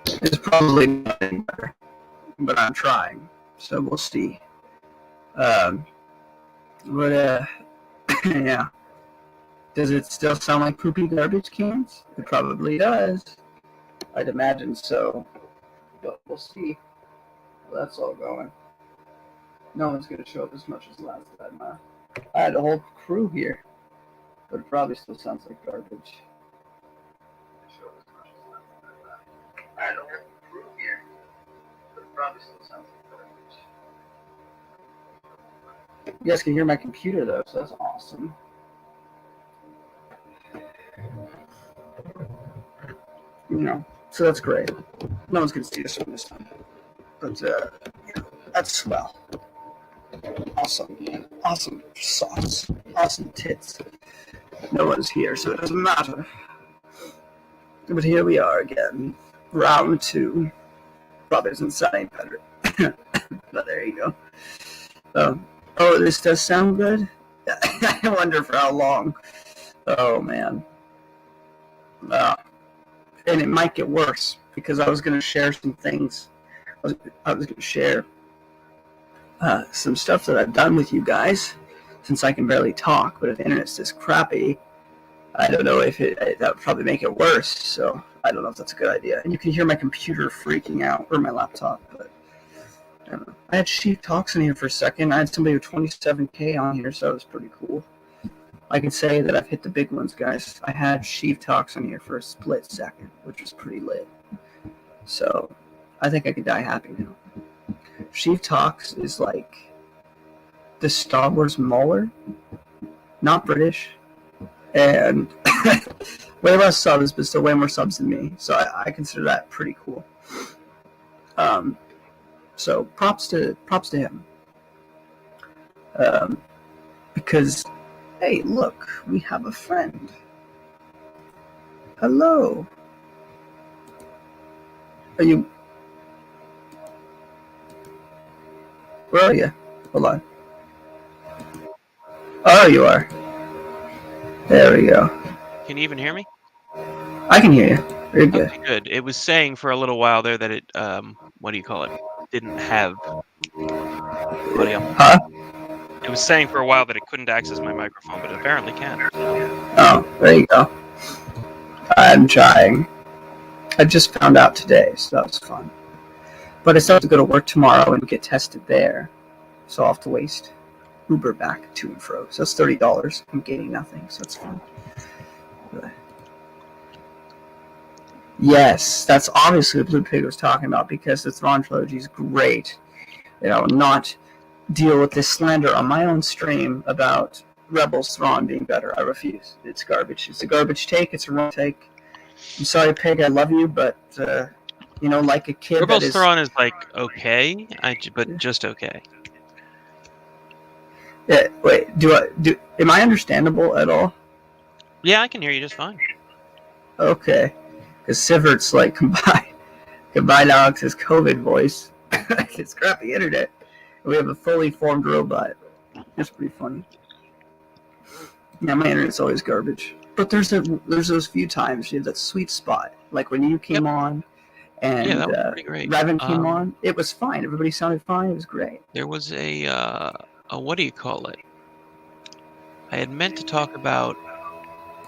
It's probably not any better, but I'm trying, so we'll see. But yeah. Does it still sound like poopy garbage cans? It probably does. I'd imagine so, but we'll see. Well, that's all going. No one's going to show up as much as last time. I had a whole crew here, but it probably still sounds like garbage. I had a whole crew here, but it probably still sounds like garbage. You guys can hear my computer though, so that's awesome. So that's great. No one's going to see this one this time. But, that's swell. Awesome. Awesome sauce. Awesome tits. No one's here, so it doesn't matter. But here we are again. Round 2. Probably doesn't sound any better. But there you go. Oh, this does sound good? I wonder for how long. Oh, man. And it might get worse because I was going to share some things. I was going to share some stuff that I've done with you guys since I can barely talk. But if the internet's this crappy, I don't know if that would probably make it worse. So I don't know if that's a good idea. And you can hear my computer freaking out, or my laptop. But I don't know. I had Sheep Talks in here for a second. I had somebody with 27K on here, so it was pretty cool. I can say that I've hit the big ones, guys. I had Sheep Talks on here for a split second, which was pretty lit. So I think I could die happy now. Sheep Talks is like the Star Wars Mauler, not British, and way less subs, but still way more subs than me. So I consider that pretty cool. So props to him. Because, hey, look, we have a friend. Hello. Are you? Where are you? Hold on. Oh, you are. There we go. Can you even hear me? I can hear you. Very good. Okay, good. It was saying for a little while there that it, what do you call it? Didn't have audio. Huh? It was saying for a while that it couldn't access my microphone, but it apparently can. Oh, there you go. I'm trying. I just found out today, so that was fun. But I still have to go to work tomorrow and get tested there. So I'll have to waste Uber back to and fro. So that's $30. I'm gaining nothing, so that's fun. But yes, that's obviously what Blue Pig was talking about, because the Thrawn trilogy is great. I will not deal with this slander on my own stream about Rebels Thrawn being better. I refuse. It's garbage. It's a garbage take. It's a wrong take. I'm sorry, Pig. I love you, but like a kid. Rebels Thrawn is like okay, but just okay. Yeah. Wait. Am I understandable at all? Yeah, I can hear you just fine. Okay. Because Sivert's like combined Alex's COVID voice. It's crappy internet. We have a fully formed robot. It's pretty funny. Yeah, my internet's always garbage. But there's those few times you have that sweet spot, like when you came on, and that was pretty great. Raven came on. It was fine. Everybody sounded fine. It was great. There was a what do you call it? I had meant to talk about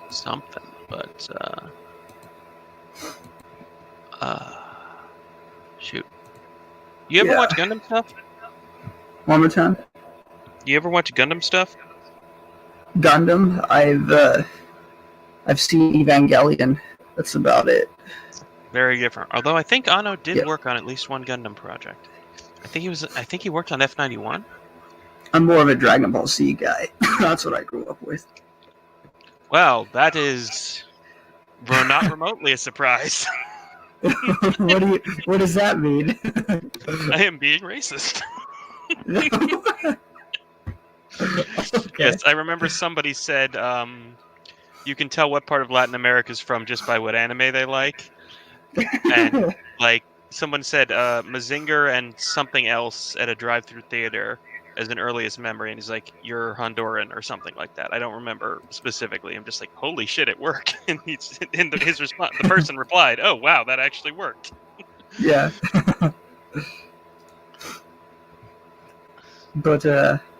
something, but shoot. You ever watch Gundam stuff? One more time. You ever watch Gundam stuff? Gundam, I've seen Evangelion. That's about it. Very different. Although I think Anno did work on at least one Gundam project. I think he worked on F91. I'm more of a Dragon Ball Z guy. That's what I grew up with. Well, that is not remotely a surprise. What does that mean? I am being racist. Okay. Yes, I remember somebody said you can tell what part of Latin America is from just by what anime they like. And like someone said Mazinger and something else at a drive-through theater as an earliest memory, and he's like, "You're Honduran" or something like that. I don't remember specifically. I'm just like, "Holy shit, it worked!" And his response, the person replied, "Oh wow, that actually worked." Yeah. But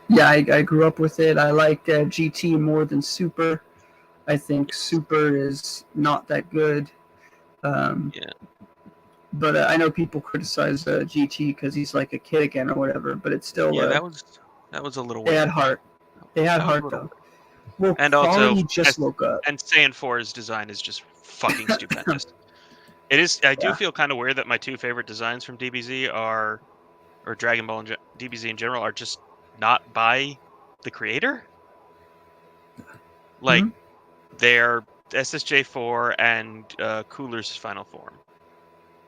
yeah, I grew up with it. I like GT more than Super. I think Super is not that good. Yeah, But I know people criticize GT because he's like a kid again or whatever. But it's still yeah, that was a little they had weird. heart. They had That was a heart little though. weird. Well, And also, quality just woke up. and Saiyan 4's design is just fucking stupendous. It is. I do Yeah. feel kind of weird that my two favorite designs from DBZ are, or Dragon Ball and DBZ in general, are just not by the creator. Like, Mhm. they're SSJ4 and Cooler's final form.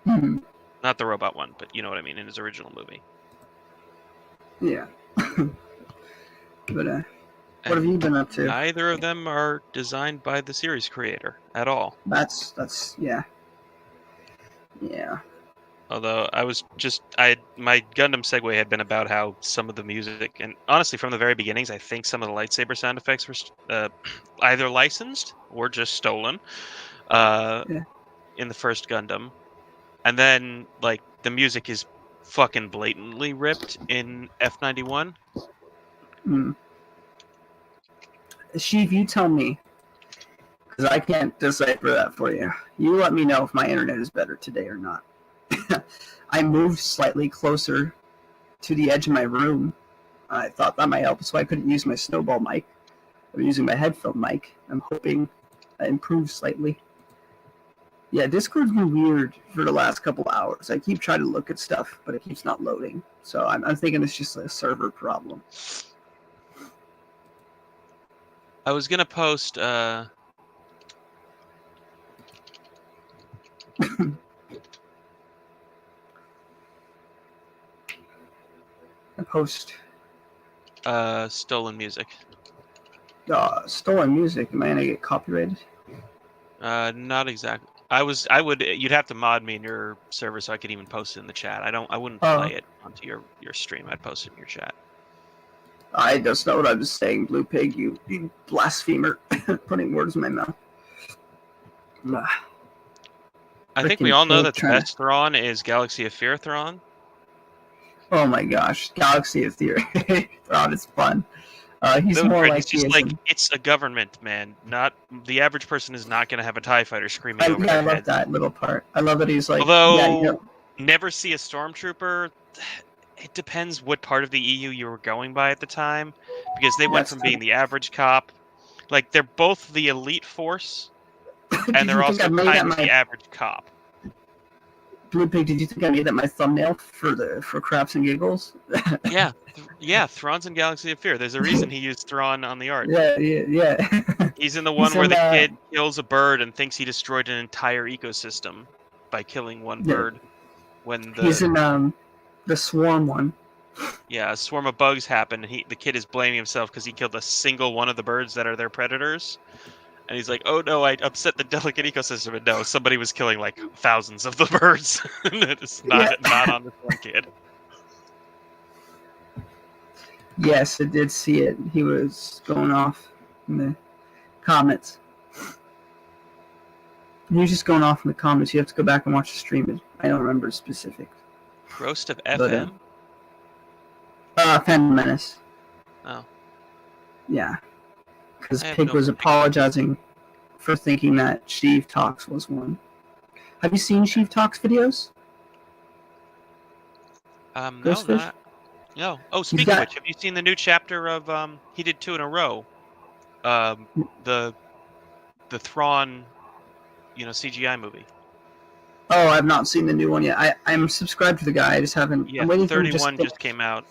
Mhm. Not the robot one, but you know what I mean, in his original movie. Yeah. But what have And you been up to? neither of them are designed by the series creator at all. That's yeah. Although my Gundam segue had been about how some of the music, and honestly, from the very beginnings, I think some of the lightsaber sound effects were either licensed or just stolen Yeah. in the first Gundam, and then like the music is fucking blatantly ripped in F91. Mm. Sheev, you tell me, because I can't decipher that for you. You let me know if my internet is better today or not. I moved slightly closer to the edge of my room. I thought that might help, so I couldn't use my snowball mic. I'm using my headphone mic. I'm hoping that improves slightly. Yeah, Discord's been weird for the last couple hours. I keep trying to look at stuff, but it keeps not loading. So I'm thinking it's just a server problem. I was gonna post I post stolen music. stolen music. Am I gonna get copyrighted? Not exactly. I would. You'd have to mod me in your server so I could even post it in the chat. I wouldn't play it onto your stream. I'd post it in your chat. I just know what I'm just saying, Blue Pig. You blasphemer, putting words in my mouth. I think we Freaking all know pig that the trying to. best Thrawn is Galaxy of Fear Thrawn. Oh my gosh, Galaxy of Theory. Thrawn is fun. He's That was more great. like He's just he is. like, it's a government, man. Not the average person is not going to have a TIE fighter screaming over Yeah, I their love heads. that little part. I love that he's like, yeah, you Although know, never see a stormtrooper. It depends what part of the EU you were going by at the time, because they went that's from true. being the average cop, like they're both the elite force, and Did they're you think I also made that kind of the my average cop. Blue Pig? Did you think I made that my thumbnail for craps and giggles? Yeah, yeah. Thrawn's in Galaxy of Fear. There's a reason he used Thrawn on the art. Yeah. He's in the He's one where in the kid kills a bird and thinks he destroyed an entire ecosystem by killing one yeah, bird. When he's in the Swarm one. a swarm of bugs happen, and the kid is blaming himself because he killed a single one of the birds that are their predators. And he's like, "Oh no, I upset the delicate ecosystem." And no, somebody was killing like thousands of the birds. It's not on this one kid. Yes, I did see it. He was going off in the comments. He was just going off in the comments. You have to go back and watch the stream. I don't remember specifics. Roast of But, FM. Phantom Menace. Oh, Yeah, because I have Pig no was particular- apologizing for thinking that Sheev Talks was one. Have you seen Sheev Talks videos? No, Ghostfish? not. No. Oh, speaking of which, have you seen the new chapter of he did 2 in a row? The Thrawn, CGI movie. Oh, I've not seen the new one yet. I'm subscribed to the guy. I just haven't. Yeah, I'm waiting for him 31 just came out.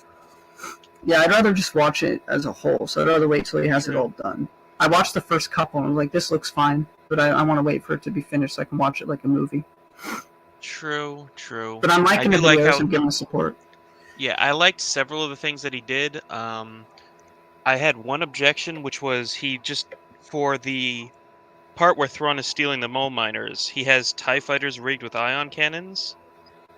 Yeah, I'd rather just watch it as a whole. So I'd rather wait till he has it all done. I watched the first couple and I was like, this looks fine, but I want to wait for it to be finished so I can watch it like a movie. True. But I'm liking the do like videos how and giving the support. Yeah, I liked several of the things that he did. I had one objection, which was he just, for the part where Thrawn is stealing the mole miners, he has TIE fighters rigged with ion cannons,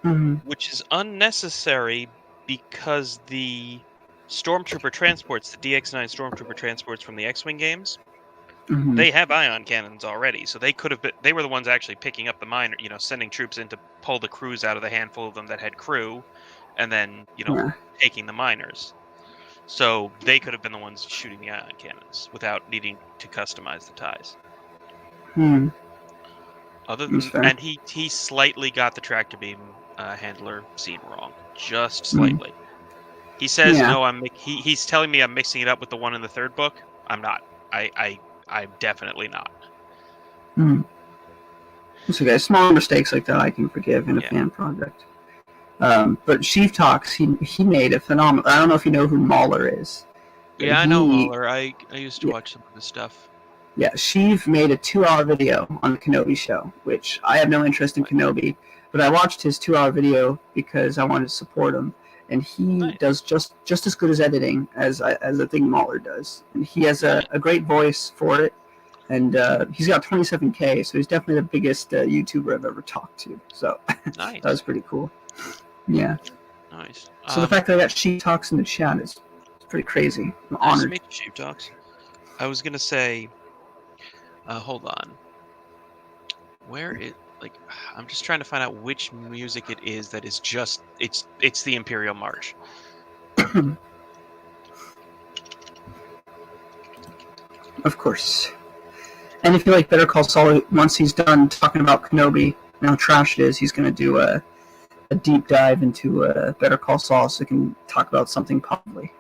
Mm-hmm. which is unnecessary because the stormtrooper transports, the DX9 stormtrooper transports from the X-wing games, Mhm. they have ion cannons already, so they could have been. They were the ones actually picking up the miner, sending troops in to pull the crews out of the handful of them that had crew, and then Yeah. taking the miners. So they could have been the ones shooting the ion cannons without needing to customize the ties. Hmm. Other That's than, fair. and he slightly got the tractor beam handler scene wrong, just Mhm. slightly. He says Yeah. no. He's telling me I'm mixing it up with the one in the third book. I'm not. I'm definitely not. Hmm. It's okay. Small mistakes like that I can forgive in a Yeah. fan project. But Sheaf Talks, he made a phenomenal. I don't know if you know who Mahler is. But Yeah, I know Mahler. I used to watch some of his stuff. Yeah, Sheev made a 2-hour video on the Kenobi show, which I have no interest in Kenobi, but I watched his 2-hour video because I wanted to support him, and he does just as good as editing as the thing Mahler does, and he has a great voice for it, and he's got 27K, so he's definitely the biggest YouTuber I've ever talked to. So Nice. that was pretty cool. Yeah. Nice. So the fact that I got Sheev Talks in the chat is pretty crazy. I'm Nice honored. to meet you, Sheep Talks. I was gonna say, hold on. Where it I'm just trying to find out which music it is that is just it's the Imperial March. Of course. And if you like Better Call Saul, once he's done talking about Kenobi and how trash it is, he's going to do a deep dive into Better Call Saul so he can talk about something positively.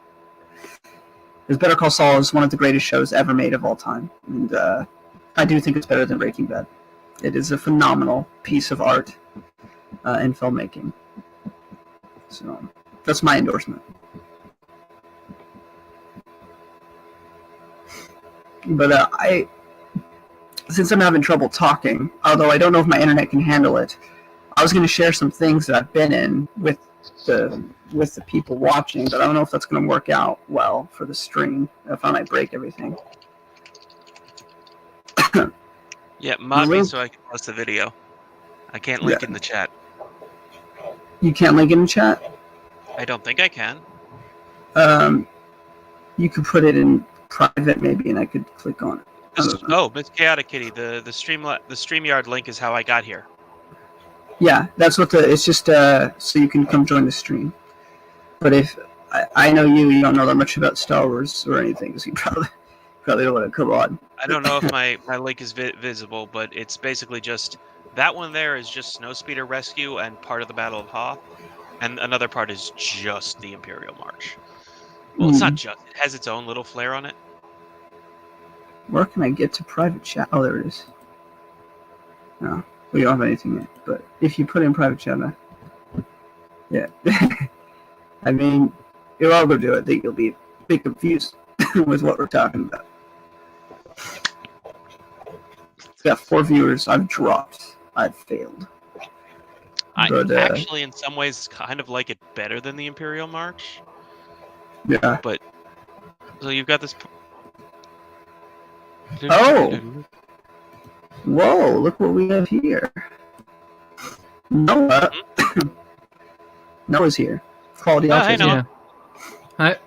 Because Better Call Saul is one of the greatest shows ever made of all time. And I do think it's better than Breaking Bad. It is a phenomenal piece of art in filmmaking. So that's my endorsement. But since I'm having trouble talking, although I don't know if my internet can handle it, I was going to share some things that I've been in with the people watching, but I don't know if that's going to work out well for the stream, if I might break everything. Yeah, mod me so I can post the video. I can't link in the chat. You can't link in the chat? I don't think I can. You could put it in private maybe, and I could click on it. Miss Chaotic Kitty, the StreamYard link is how I got here. Yeah, that's what it's just so you can come join the stream. But if I know you don't know that much about Star Wars or anything, so you probably don't want to come on. I don't know if my link is visible, but it's basically just that one there is just Snowspeeder Rescue and part of the Battle of Hoth, and another part is just the Imperial March. Well, it's not just. It has its own little flair on it. Where can I get to private chat? Oh, there it is. No, we don't have anything yet. But if you put in private chat, yeah. I mean, you're all going to do it. I think you'll be a bit confused with what we're talking about. It's got 4 viewers. I've dropped. I've failed. I actually, in some ways, kind of like it better than the Imperial March. Yeah. But so you've got this. Oh! Whoa! Look what we have here. Noah. Noah's here. Quality Hey, Noah. Hi.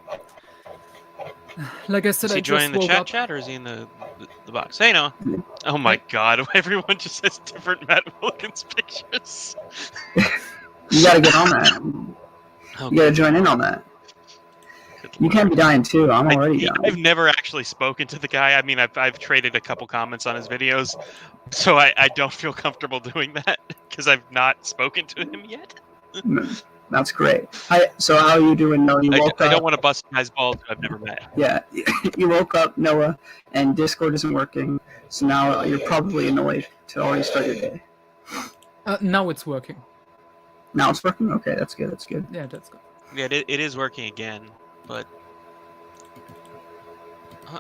Like I said, is he joining the chat, or is he in the box? Hey, Noah. Oh my God! Everyone just has different Matt Wilkins pictures. You gotta get on that. Okay. You gotta join in on that. You can be dying too. I'm already dying. I've never actually spoken to the guy. I mean, I've traded a couple comments on his videos, so I don't feel comfortable doing that because I've not spoken to him yet. That's great. So how are you doing, Noah? You woke up. I don't want to bust a guy's balls who I've never met. Yeah, you woke up, Noah, and Discord isn't working, so now you're probably annoyed to already start your day. Now it's working. Now it's working? Okay, that's good. That's good. Yeah, that's good. Yeah, it is working again, but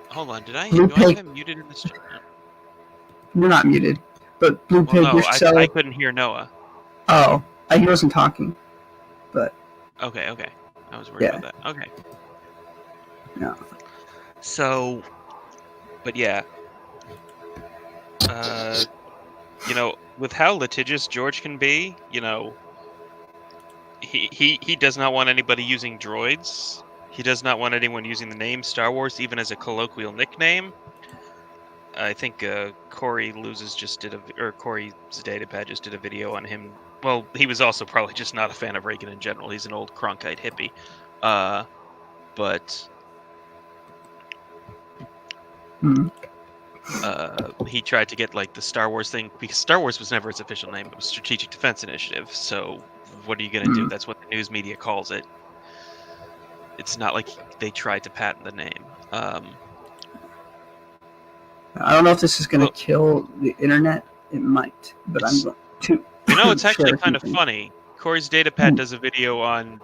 hold on. Do I have him muted in the stream? You're not muted, but Blue Pig. No, I couldn't hear Noah. Oh, he wasn't talking. But okay, I was worried about that. Okay. Yeah. So, but yeah, with how litigious George can be, he does not want anybody using droids. He does not want anyone using the name Star Wars even as a colloquial nickname. I think Corey Corey Zadapad just did a video on him. Well, he was also probably just not a fan of Reagan in general. He's an old Cronkite hippie. But he tried to get like the Star Wars thing, because Star Wars was never its official name. It was Strategic Defense Initiative. So what are you going to do? That's what the news media calls it. It's not like they tried to patent the name. I don't know if this is going to kill the internet. It might, but I'm going to. You know, it's actually share kind of something. funny. Corey's Datapad does a video on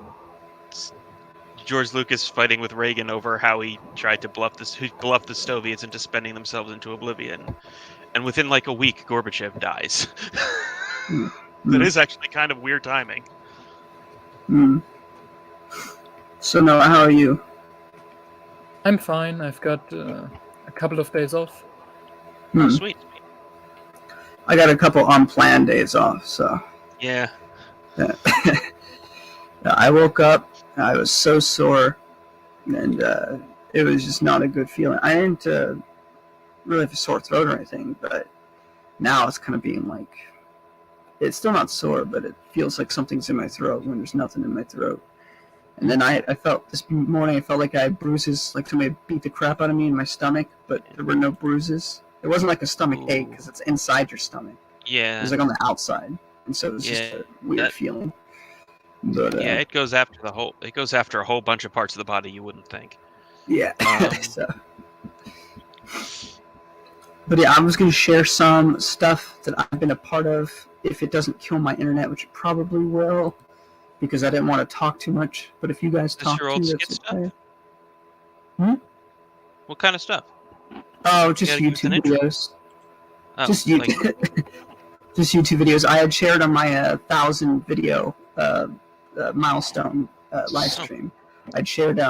George Lucas fighting with Reagan over how he tried to bluff the Soviets into spending themselves into oblivion, and within like a week, Gorbachev dies. That is actually kind of weird timing. So Noah, how are you? I'm fine. I've got a couple of days off. Oh, sweet. I got a couple unplanned days off, so. Yeah. I woke up, I was so sore, and it was just not a good feeling. I didn't really have a sore throat or anything, but now it's kind of being like, it's still not sore, but it feels like something's in my throat when there's nothing in my throat. And then I felt, this morning, I felt like I had bruises, like somebody beat the crap out of me in my stomach, but there were no bruises. It wasn't like a stomach ache, because it's inside your stomach. Yeah. It was like on the outside, and so it was just a weird feeling. But, yeah, it goes after a whole bunch of parts of the body you wouldn't think. Yeah. But yeah, I was going to share some stuff that I've been a part of, if it doesn't kill my internet, which it probably will, because I didn't want to talk too much. But if you guys talk your old too, skit that's stuff? okay. What kind of stuff? Oh, just YouTube videos. Oh, Just YouTube. Just YouTube videos. I had shared on my 1,000 video milestone live stream. I'd shared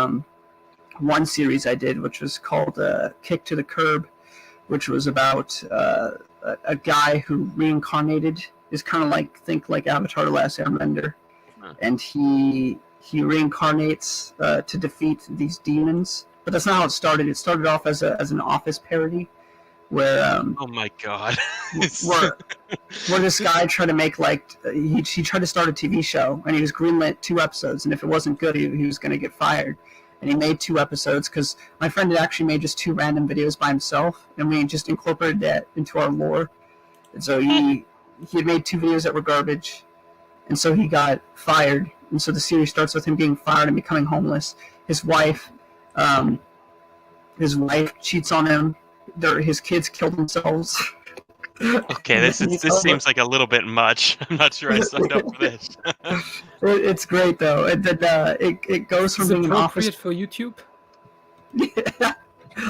one series I did, which was called Kick to the Curb, which was about a guy who reincarnated. Is kind of like, think like Avatar: The Last Airbender, and he reincarnates to defeat these demons. But that's not how it started. It started off as an Office parody, where oh my god, where this guy tried to make like he tried to start a TV show, and he was greenlit 2 episodes, and if it wasn't good, he was going to get fired. And he made 2 episodes because my friend had actually made just 2 random videos by himself, and we just incorporated that into our lore. And so he had made 2 videos that were garbage, and so he got fired. And so the series starts with him getting fired and becoming homeless. His wife cheats on him. His kids kill themselves. Okay, this seems like a little bit much. I'm not sure I signed up for this. It's great though. It goes from being an office for YouTube. Yeah,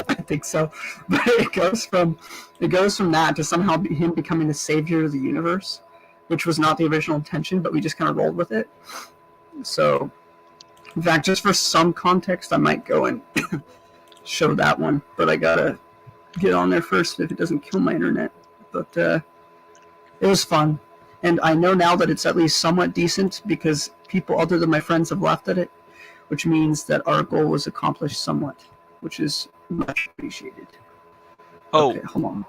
I think so. But it goes from that to somehow him becoming the savior of the universe, which was not the original intention, but we just kind of rolled with it. So, in fact, just for some context, I might go and show that one, but I gotta get on there first if it doesn't kill my internet. But it was fun, and I know now that it's at least somewhat decent because people other than my friends have laughed at it, which means that our goal was accomplished somewhat, which is much appreciated. Oh, okay, hold on.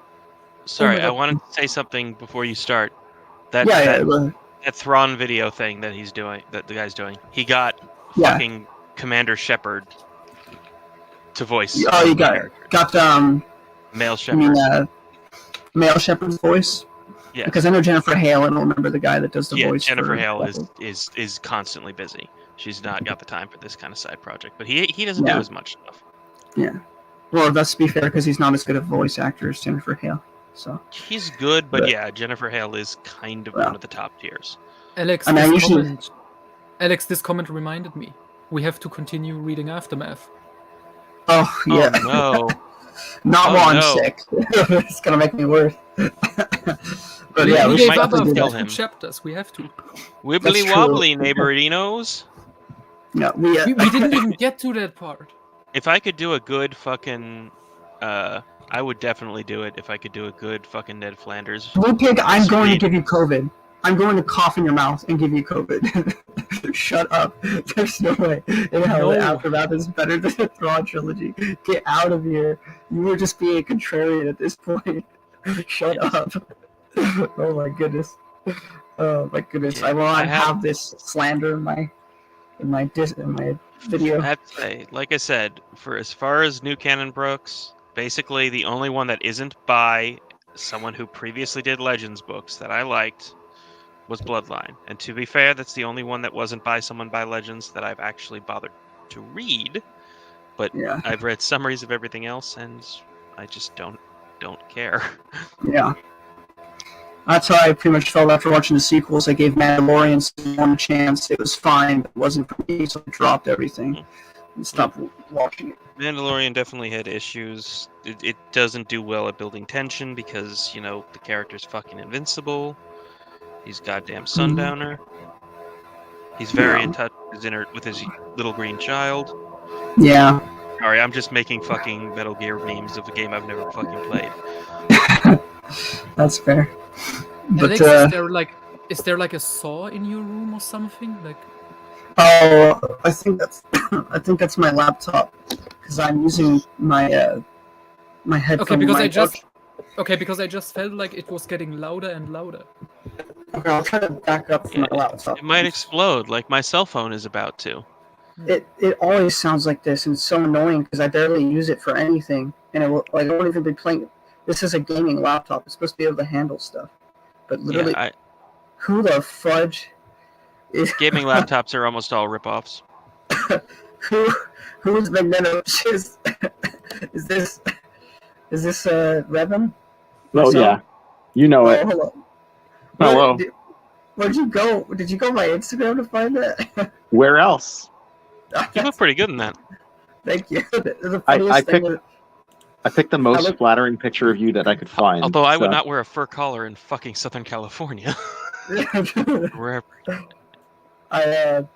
Sorry, I wanted to say something before you start. That Thrawn video thing that he's doing, that the guy's doing, he got fucking Commander Shepard to voice. Oh, you got Male Shepard. You mean Male Shepard's voice? Yeah. Because I know Jennifer Hale. I don't remember the guy that does the voice. Jennifer Hale is constantly busy. She's not got the time for this kind of side project, but he doesn't do as much stuff. Yeah. Well, that's to be fair, because he's not as good a voice actor as Jennifer Hale. So he's good, but Jennifer Hale is kind of one of the top tiers. Alex, this comment reminded me. We have to continue reading Aftermath. Oh yeah. Oh, no. Not while I'm sick. It's gonna make me worse. But we gave up kill after 2 chapters. We have to. Wibbly wobbly, neighborinos. No, we didn't even get to that part. If I could do a good fucking, I would definitely do it. If I could do a good fucking Ned Flanders. Blue Pig, I'm going to give you COVID. I'm going to cough in your mouth and give you COVID. Shut up. There's no way in hell No. the Aftermath is better than the Thrawn trilogy. Get out of here. You were just being a contrarian at this point. Shut up. Oh my goodness. Oh my goodness. Yeah, I will not I have- have this slander in my video. I have to say, like I said, for as far as new canon books, basically the only one that isn't by someone who previously did Legends books that I liked was Bloodline. And to be fair, that's the only one that wasn't by someone by Legends that I've actually bothered to read. But Yeah. I've read summaries of everything else, and I just don't care. Yeah. That's how I pretty much felt after watching the sequels. I gave Mandalorian one chance. It was fine, but it wasn't for me, so I dropped everything and stopped watching it. Mandalorian definitely had issues. It doesn't do well at building tension because, you know, the character's fucking invincible. He's goddamn Sundowner. He's very in touch with his little green child. Yeah. Sorry, I'm just making fucking Metal Gear memes of a game I've never fucking played. That's fair. But Alex, is there like a saw in your room or something? Like, oh, I think that's my laptop because I'm using my my headphone. because I just felt like it was getting louder and louder. Okay, I'll try to back up from my laptop. It might explode like my cell phone is about to. It always sounds like this, and it's so annoying because I barely use it for anything, and I won't even be playing. This is a gaming laptop. It's supposed to be able to handle stuff, but literally, who the fudge is gaming laptops are almost all ripoffs. who is Magneto? Is this Revan? Oh yeah, you know it. Hello. Hello. Where'd you go? Did you go on my Instagram to find that? Where else? You look pretty good in that. Thank you. I picked the most flattering picture of you that I could find. Although I would not wear a fur collar in fucking Southern California. I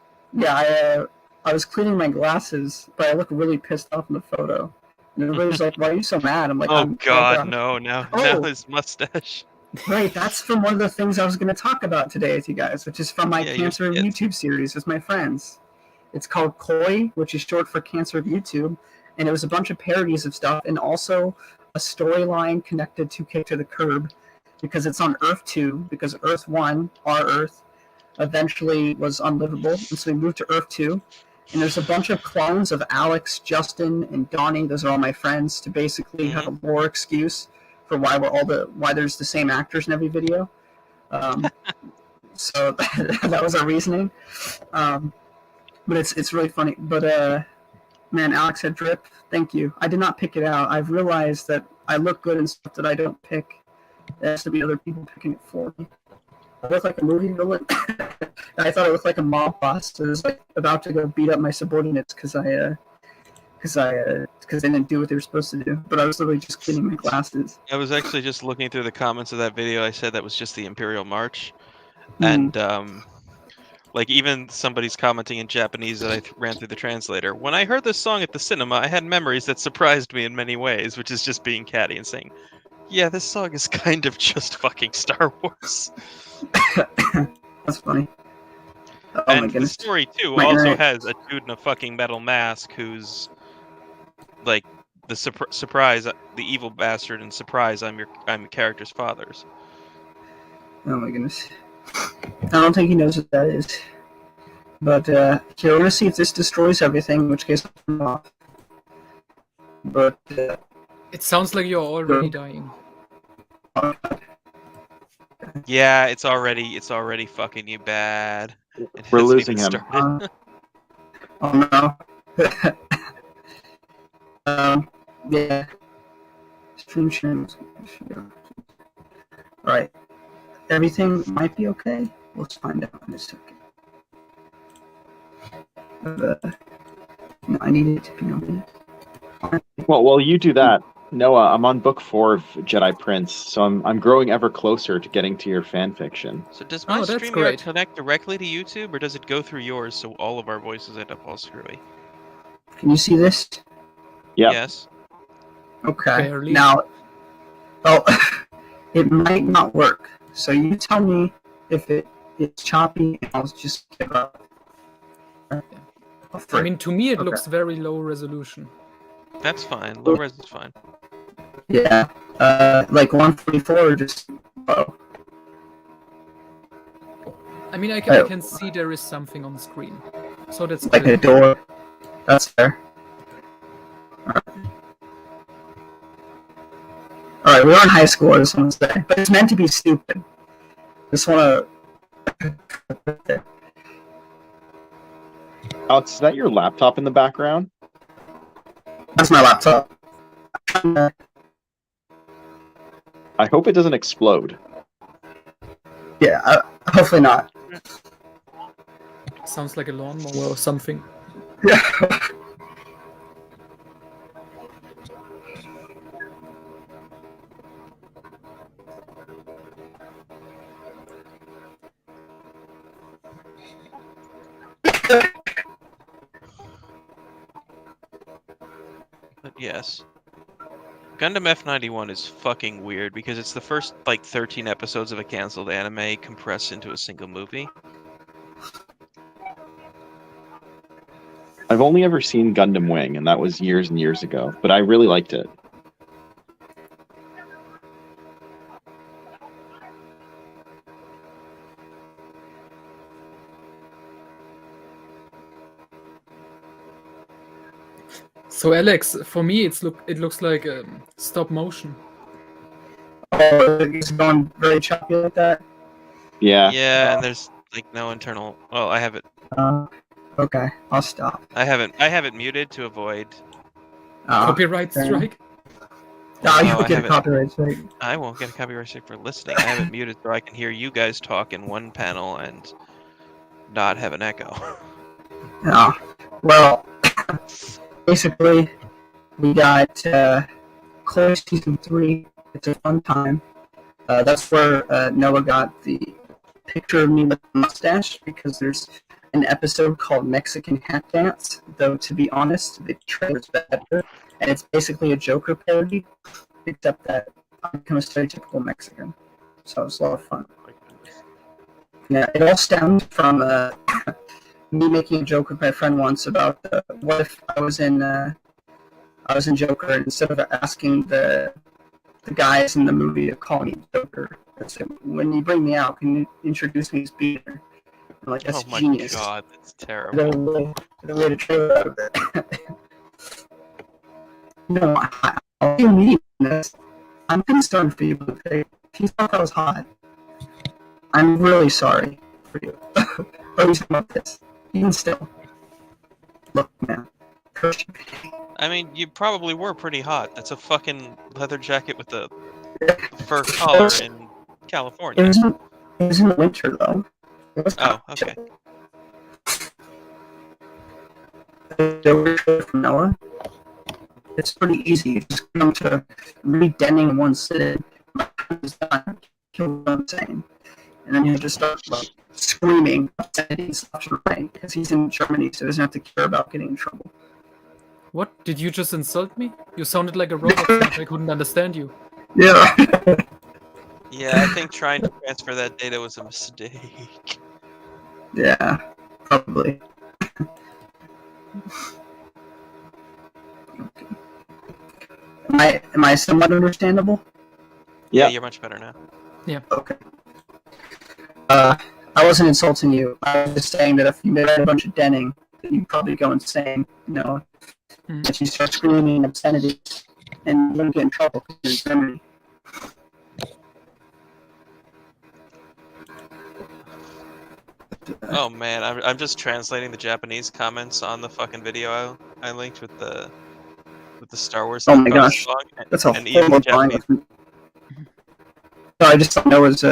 was cleaning my glasses, but I look really pissed off in the photo. And everybody's like, "Why are you so mad?" I'm like, "Oh God, no! Now his mustache." Right, that's from one of the things I was going to talk about today with you guys, which is from my Cancer of YouTube series with my friends. It's called Koi, which is short for Cancer of YouTube, and it was a bunch of parodies of stuff, and also a storyline connected to Kick to the Curb, because it's on Earth 2, because Earth 1, our Earth, eventually was unlivable, and so we moved to Earth 2, and there's a bunch of clones of Alex, Justin, and Donnie, those are all my friends, to basically have a lore excuse for why there's the same actors in every video. So that was our reasoning. But it's really funny. But man, Alex had drip. Thank you. I did not pick it out. I've realized that I look good in stuff that I don't pick. There has to be other people picking it for me. I look like a movie villain. I thought I looked like a mob boss. So I was like about to go beat up my subordinates because they didn't do what they were supposed to do. But I was literally just cleaning my glasses. I was actually just looking through the comments of that video. I said that was just the Imperial March, and like even somebody's commenting in Japanese that I ran through the translator. When I heard this song at the cinema, I had memories that surprised me in many ways, which is just being catty and saying, "Yeah, this song is kind of just fucking Star Wars." That's funny. Oh and my goodness. The story too also has a dude in a fucking metal mask who's like the surprise, the evil bastard, and surprise, I'm your character's father's. Oh my goodness. I don't think he knows what that is. But here, we're gonna see if this destroys everything, in which case I'll turn it off. But it sounds like you're already dying. Yeah, it's already fucking you bad. We're losing him. Oh no. Yeah. Stream sharing. Alright. Everything might be okay. Let's find out in a second. No, I need it to be on this. Well, while you do that, Noah, I'm on book 4 of Jedi Prince, so I'm growing ever closer to getting to your fan fiction. So does my StreamYard connect directly to YouTube, or does it go through yours so all of our voices end up all screwy? Can you see this? Yeah. Yes. Okay. Barely. Now, it might not work. So you tell me if it's choppy, and I'll just give up. I mean, to me, it looks very low resolution. That's fine. Low res is fine. Yeah. Like 144 or just low? I mean, I can see there is something on the screen. So that's like good. a door. That's fair. Alright, we were in high school, I just want to say. But it's meant to be stupid. Just want to... Alex, is that your laptop in the background? That's my laptop. I hope it doesn't explode. Yeah, hopefully not. Sounds like a lawnmower or something. Yeah. But yes. Gundam F91 is fucking weird because it's the first, like, 13 episodes of a cancelled anime compressed into a single movie. I've only ever seen Gundam Wing, and that was years and years ago, but I really liked it. So Alex, for me, it looks like stop motion. Oh, it's going very choppy like that? Yeah. Yeah, and there's, like, no internal... Well, I have it... Okay, I'll stop. I have it muted to avoid... Copyright strike? No, No, you'll I get a have it- copyright strike. I won't get a copyright strike for listening. I have it muted so I can hear you guys talk in one panel and not have an echo. Yeah. Well, basically, we got Chloe Season 3. It's a fun time. That's where Noah got the picture of me with the mustache, because there's an episode called Mexican Hat Dance, though to be honest, the trailer's better, and it's basically a Joker parody, except that I become a stereotypical Mexican. So it's a lot of fun. Yeah, it all stemmed from me making a joke with my friend once about what if I was in Joker, and instead of asking the guys in the movie to call me Joker, I said, when you bring me out, can you introduce me as Peter? I'm like, that's Oh my genius. god, that's terrible. The way to trailer out of it. No, I'll be mean this. I'm gonna start for you, but if you thought that was hot, I'm really sorry for you. Or you about this. Even still. Look, man. I mean, you probably were pretty hot. That's a fucking leather jacket with a fur collar in California. It was in the winter, though. It was Oh, okay. From Noah. It's pretty easy. You just come to read Denning in one sitting. Kill what I'm saying. And then you just start like, screaming obscenities left and right, because he's in Germany, so he doesn't have to care about getting in trouble. What? Did you just insult me? You sounded like a robot, so I couldn't understand you. Yeah. Yeah, I think trying to transfer that data was a mistake. Yeah, probably. Am I somewhat understandable? Yeah, Yeah. you're much better now. Okay. I wasn't insulting you. I was just saying that if you made a bunch of denning, that you'd probably go insane, you know? That you start screaming obscenities, and you're gonna get in trouble because you're in Germany. Oh man, I'm just translating the Japanese comments on the fucking video I linked with the Star Wars. Oh my gosh, song, that's a and even horrible Japanese. line. So I just thought Noah's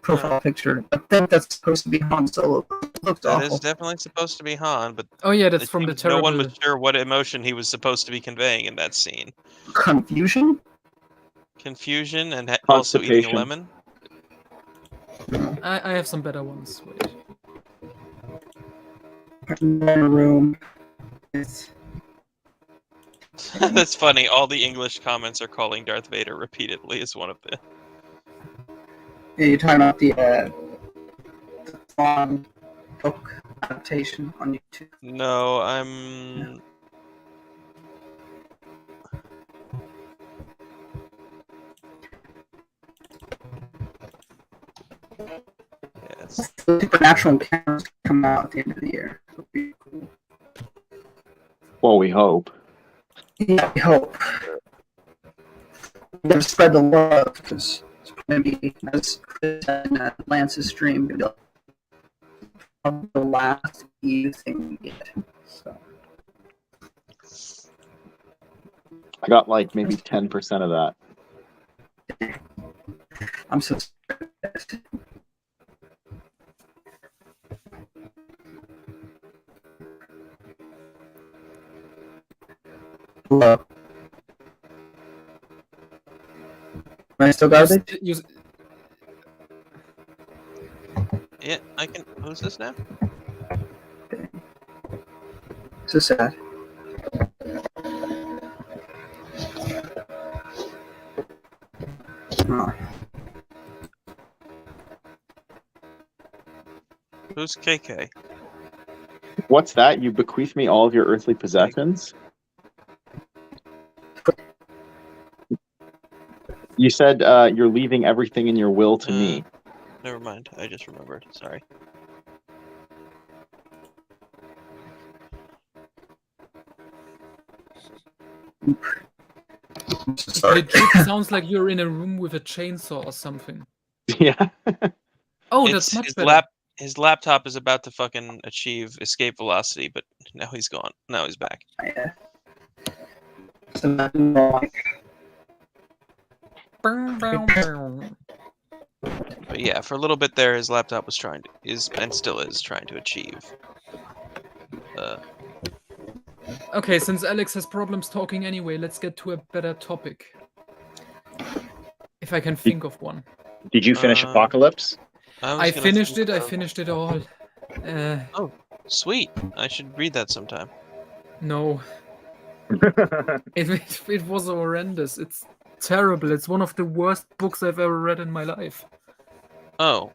profile picture. I think that's supposed to be Han Solo. It looked That awful. is definitely supposed to be Han, but Oh yeah, that's it from the seems terrible... no one was sure what emotion he was supposed to be conveying in that scene. Confusion? Confusion and also eating a Constipation. lemon. I have some better ones. Wait. In a room. It's... That's funny. All the English comments are calling Darth Vader repeatedly as one of the... Yeah, you're talking about the Thrawn book. adaptation on YouTube? No, I'm. Yes. The Supernatural cameras come out at the end of the year. It'll be cool. Well, we hope. Yeah, I hope. We're gonna spread the love because it's gonna be, as Chris said in Lance's stream, gonna be the last EU thing we get. So I got like maybe 10% of that. I'm so stressed. Hello. Am I still garbage? Yeah, I can. Who's this now? So sad. Oh. Who's KK? What's that? You bequeath me all of your earthly possessions? You said you're leaving everything in your will to me. Never mind. I just remembered. Sorry. It sounds like you're in a room with a chainsaw or something. Yeah. Oh, that's much better. His laptop is about to fucking achieve escape velocity, but now he's gone. Now he's back. Yeah. But yeah, for a little bit there, his laptop was and still is trying to achieve. Okay, since Alex has problems talking anyway, let's get to a better topic. If I can think of one. Did you finish Apocalypse? I finished it. I finished it all. Oh, sweet! I should read that sometime. No. It was horrendous. It's terrible. It's one of the worst books I've ever read in my life. Oh,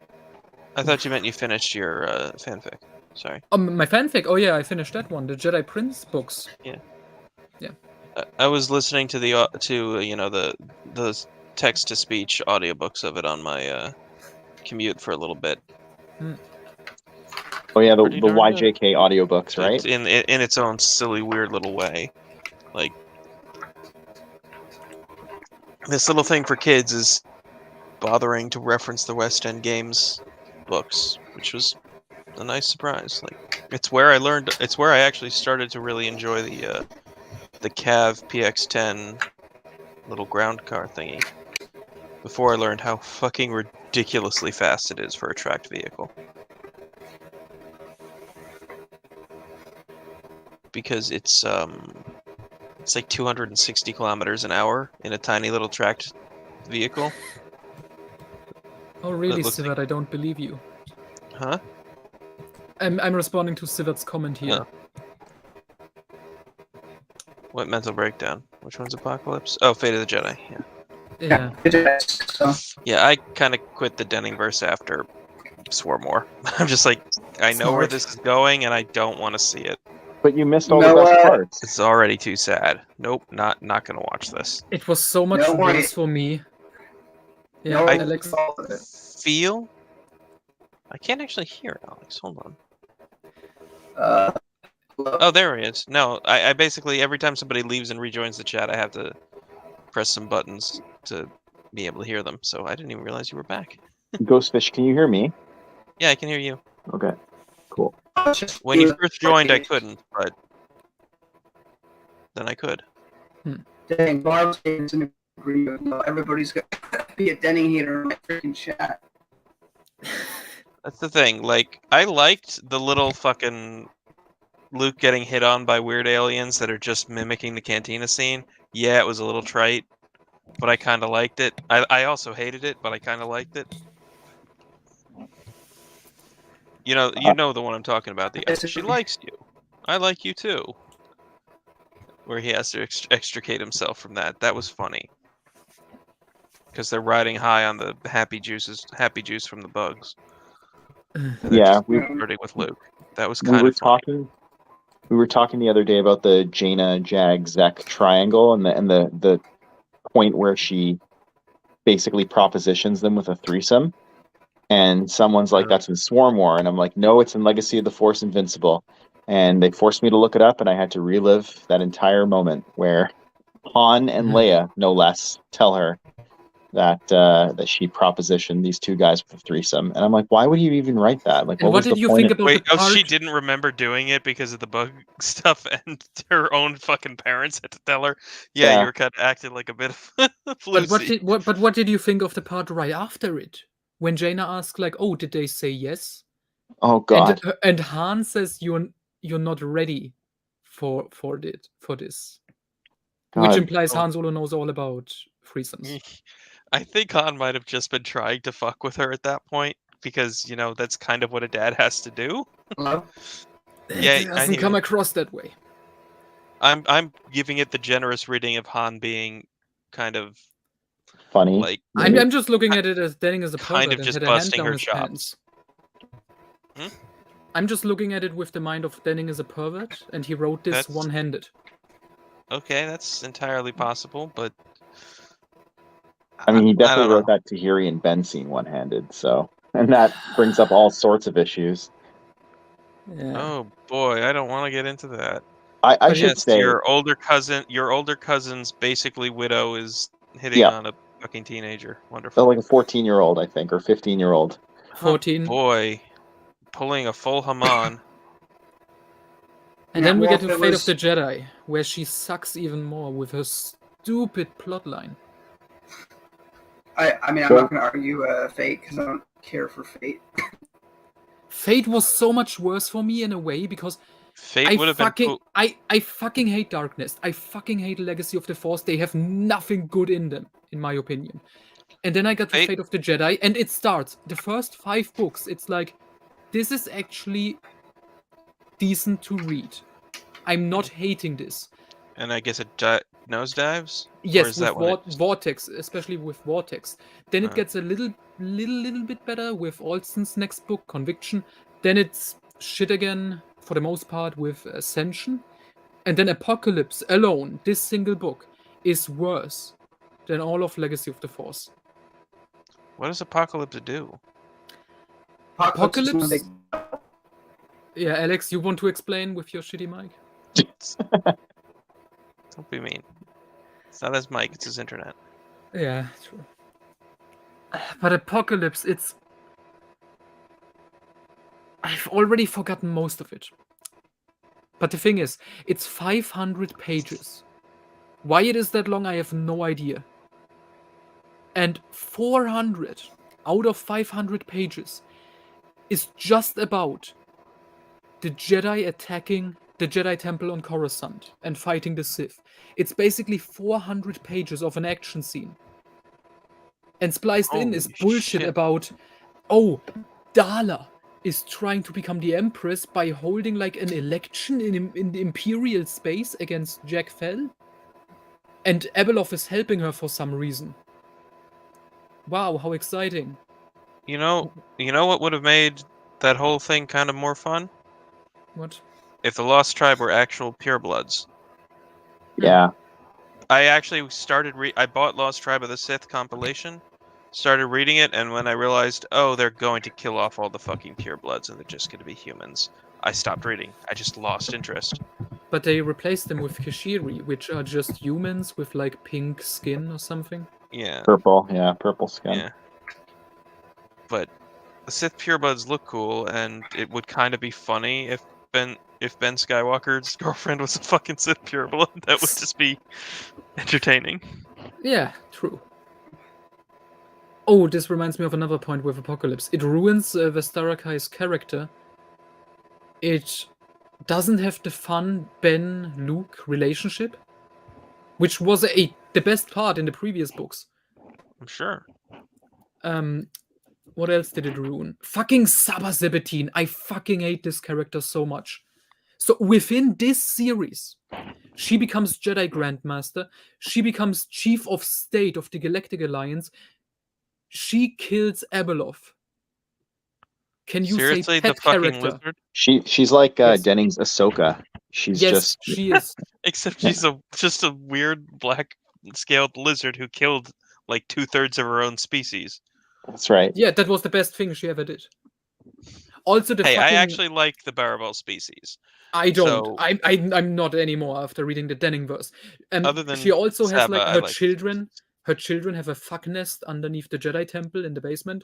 I thought you meant you finished your fanfic. Sorry. My fanfic. Oh yeah, I finished that one. The Jedi Prince books. Yeah. Yeah. I was listening to the the text to speech audiobooks of it on my commute for a little bit. Oh yeah, the YJK audiobooks, right? In its own silly, weird little way. Like, this little thing for kids is bothering to reference the West End Games books, which was a nice surprise. Like, it's where I actually started to really enjoy the Cav PX10 little ground car thingy. Before I learned how fucking ridiculously fast it is for a tracked vehicle. Because it's like 260 kilometers an hour in a tiny little tracked vehicle. Oh really, looks Sivat? I don't believe you. Huh? I'm responding to Sivat's comment here. What mental breakdown? Which one's Apocalypse? Oh, Fate of the Jedi. Yeah. Yeah, I kind of quit the Denningverse after Swarmore. I'm just like, I know where this is going, and I don't want to see it. But you missed all the best parts. It's already too sad. Nope, not gonna watch this. It was so much worse for me. Yeah, No, Alex. Feel? I can't actually hear Alex. Hold on. Oh, there he is. No, I basically, every time somebody leaves and rejoins the chat, I have to press some buttons to be able to hear them. So I didn't even realize you were back. Ghostfish, can you hear me? Yeah, I can hear you. Okay, cool. When you first joined, I couldn't, but then I could. Dang, Barb's in agreement. No, everybody's got to be a Denning hater in my freaking chat. That's the thing. Like, I liked the little fucking Luke getting hit on by weird aliens that are just mimicking the cantina scene. Yeah, it was a little trite, but I kind of liked it. I also hated it, but I kind of liked it. You know the one I'm talking about. She likes you. I like you too. Where he has to extricate himself from that. That was funny. Because they're riding high on the happy juice from the bugs. And then Yeah, just we flirting with Luke. That was we kind were of funny. talking. We were talking the other day about the Jaina Jag Zek triangle and the point where she basically propositions them with a threesome. And someone's like, that's in Swarm War. And I'm like, no, it's in Legacy of the Force Invincible. And they forced me to look it up, and I had to relive that entire moment where Han and Leia, no less, tell her that she propositioned these two guys with a threesome. And I'm like, why would you even write that? Like, And what was did the you point think of- about Wait, the part? she didn't remember doing it because of the bug stuff, and her own fucking parents had to tell her. Yeah, Yeah. you were kind of acting like a bit of But floozy. what did you think of the part right after it? When Jaina asked, like, "Oh, did they say yes?" Oh God. And Han says, "You're not ready for this," which God. implies Oh. Han Solo knows all about threesomes. I think Han might have just been trying to fuck with her at that point because that's kind of what a dad has to do. Hello? Yeah, It I doesn't hear come you. across that way. I'm giving it the generous reading of Han being kind of Funny. like maybe. I'm just looking at it as Denning as a Kind pervert of and just had a hand busting down her his chops. pants. Hmm? I'm just looking at it with the mind of Denning as a pervert, and he wrote this That's- one-handed. Okay, that's entirely possible, but I mean, he I definitely don't wrote know. that Tahiri and Ben scene one-handed. So, and that brings up all sorts of issues. Yeah. Oh boy, I don't want to get into that. I But should Yes, say, your older cousin's basically widow is hitting Yeah. on a fucking teenager. Wonderful. like a 14-year-old, I think, or 15-year-old. 14. Oh boy, pulling a full Haman. And Yeah, then we well, get to if it Fate was- of the Jedi, where she sucks even more with her stupid plotline. I mean, I'm Well- not going to argue Fate because I don't care for Fate. Fate was so much worse for me in a way because Fate I would have been fucking cool. I fucking hate Darkness. I fucking hate Legacy of the Force. They have nothing good in them, in my opinion. And then I got to Fate- Fate of the Jedi, and it starts. The first 5 books, it's like, this is actually decent to read. I'm not hating this. And I guess it nosedives? Or Yes, is with that when it... Vortex, especially with Vortex. Then it Uh. gets a little bit better with Alston's next book, Conviction. Then it's shit again, for the most part, with Ascension. And then Apocalypse alone, this single book, is worse than all of Legacy of the Force. What does Apocalypse do? Apocalypse? Big... Yeah, Alex, you want to explain with your shitty mic? Don't be mean. It's not his mic, it's his internet. Yeah, true. But Apocalypse, it's... I've already forgotten most of it. But the thing is, it's 500 pages. Why it is that long, I have no idea. And 400 out of 500 pages is just about the Jedi attacking the Jedi Temple on Coruscant and fighting the Sith. It's basically 400 pages of an action scene. And spliced in is Holy bullshit shit. about, oh, Dala is trying to become the Empress by holding like an election in the Imperial space against Jack Fell. And Abeloth is helping her for some reason. Wow, how exciting. You know what would have made that whole thing kind of more fun? What? If the Lost Tribe were actual purebloods. Yeah. I actually I bought Lost Tribe of the Sith compilation, started reading it, and when I realized, oh, they're going to kill off all the fucking purebloods and they're just going to be humans, I stopped reading. I just lost interest. But they replaced them with Kashiri, which are just humans with like pink skin or something. Yeah, Purple skin. yeah. But the Sith purebloods look cool, and it would kind of be funny if Ben Skywalker's girlfriend was a fucking Sith pureblood. That would just be entertaining. Yeah, true. Oh, this reminds me of another point with Apocalypse. It ruins Vestarakai's character. It doesn't have the fun Ben-Luke relationship, which was the best part in the previous books. I'm sure. What else did it ruin? Fucking Saba Sabatine. I fucking hate this character so much. So within this series, she becomes Jedi Grandmaster. She becomes Chief of State of the Galactic Alliance. She kills Abeloth. Can you Seriously, say the pet fucking character? lizard? She's like Yes. Denning's Ahsoka. She's Yes, just she is. Except she's just a weird black scaled lizard who killed like 2/3 of her own species. that's right. Yeah, that was the best thing she ever did. Also, the Hey, fucking. I actually like the Barbell species. I don't. So- I'm not anymore after reading the Denning verse. Other than She also has Saba, like I her like children. Her children have a fuck nest underneath the Jedi temple in the basement.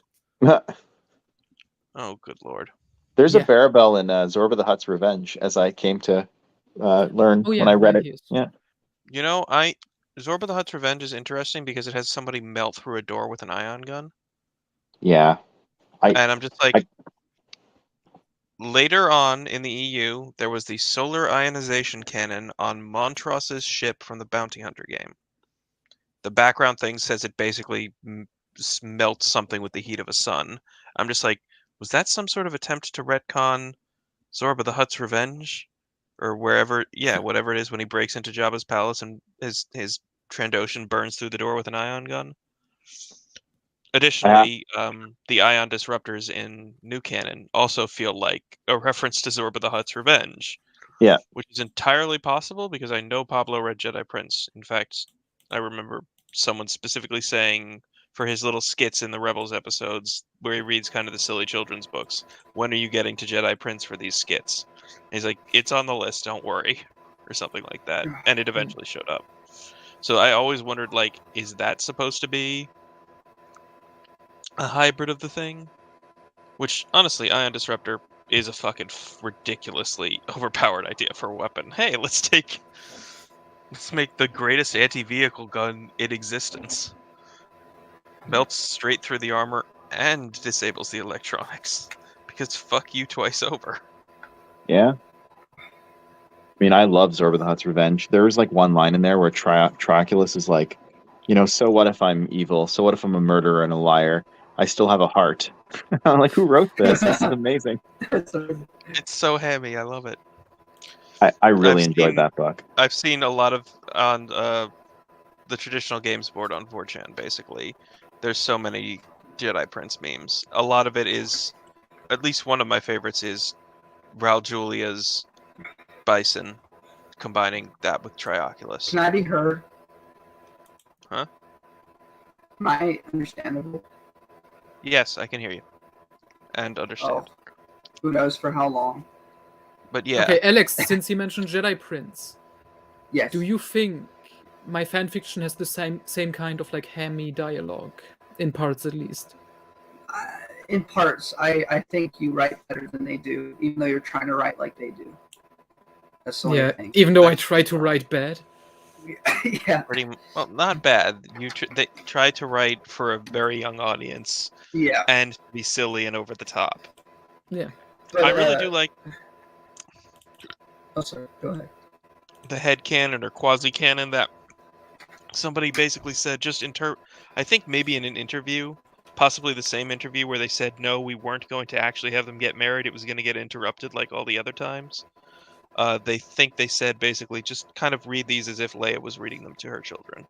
Oh, good lord. There's Yeah. a Barabel in Zorba the Hutt's Revenge, as I came to learn Oh yeah, when I read yeah, it. he is. Yeah. You know, Zorba the Hutt's Revenge is interesting because it has somebody melt through a door with an ion gun. Yeah. And I'm just like, later on in the EU, there was the solar ionization cannon on Montross's ship from the Bounty Hunter game. The background thing says it basically melts something with the heat of a sun. I'm just like, was that some sort of attempt to retcon Zorba the Hutt's Revenge? Or wherever, whatever it is when he breaks into Jabba's palace and his Trandoshan burns through the door with an ion gun. Additionally, the ion disruptors in New Canon also feel like a reference to Zorba the Hutt's Revenge. Yeah. Which is entirely possible because I know Pablo read Jedi Prince. In fact, I remember someone specifically saying for his little skits in the Rebels episodes where he reads kind of the silly children's books, when are you getting to Jedi Prince for these skits? And he's like, it's on the list, don't worry, or something like that. And it eventually showed up. So I always wondered, like, is that supposed to be a hybrid of the thing? Which, honestly, Ion Disruptor is a fucking ridiculously overpowered idea for a weapon. Hey, let's make the greatest anti-vehicle gun in existence. Melts straight through the armor and disables the electronics. Because fuck you twice over. Yeah. I mean, I love Zorba the Hutt's Revenge. There was like one line in there where Trioculus is like, so what if I'm evil? So what if I'm a murderer and a liar? I still have a heart. I'm like, who wrote this? This is amazing. It's so hammy, I love it. I really enjoyed that book. I've seen a lot of on the traditional games board on 4chan, basically. There's so many Jedi Prince memes. A lot of it is, at least one of my favorites is Raul Julia's Bison, combining that with Trioculus. Can I be heard? Huh? Am I understandable? Yes, I can hear you. And understand. Oh, who knows for how long? But yeah. Okay, Alex, since you mentioned Jedi Prince, Yes. do you think my fanfiction has the same kind of like hammy dialogue, in parts at least? In parts, I think you write better than they do, even though you're trying to write like they do. That's the only thing. Even though I try to write bad. Yeah. Well, not bad. They try to write for a very young audience. Yeah. And be silly and over the top. Yeah. But, I really do like. Oh, sorry. Go ahead. The headcanon or quasi-canon that somebody basically said I think maybe in an interview, possibly the same interview where they said, no, we weren't going to actually have them get married. It was going to get interrupted like all the other times. They said basically just kind of read these as if Leia was reading them to her children.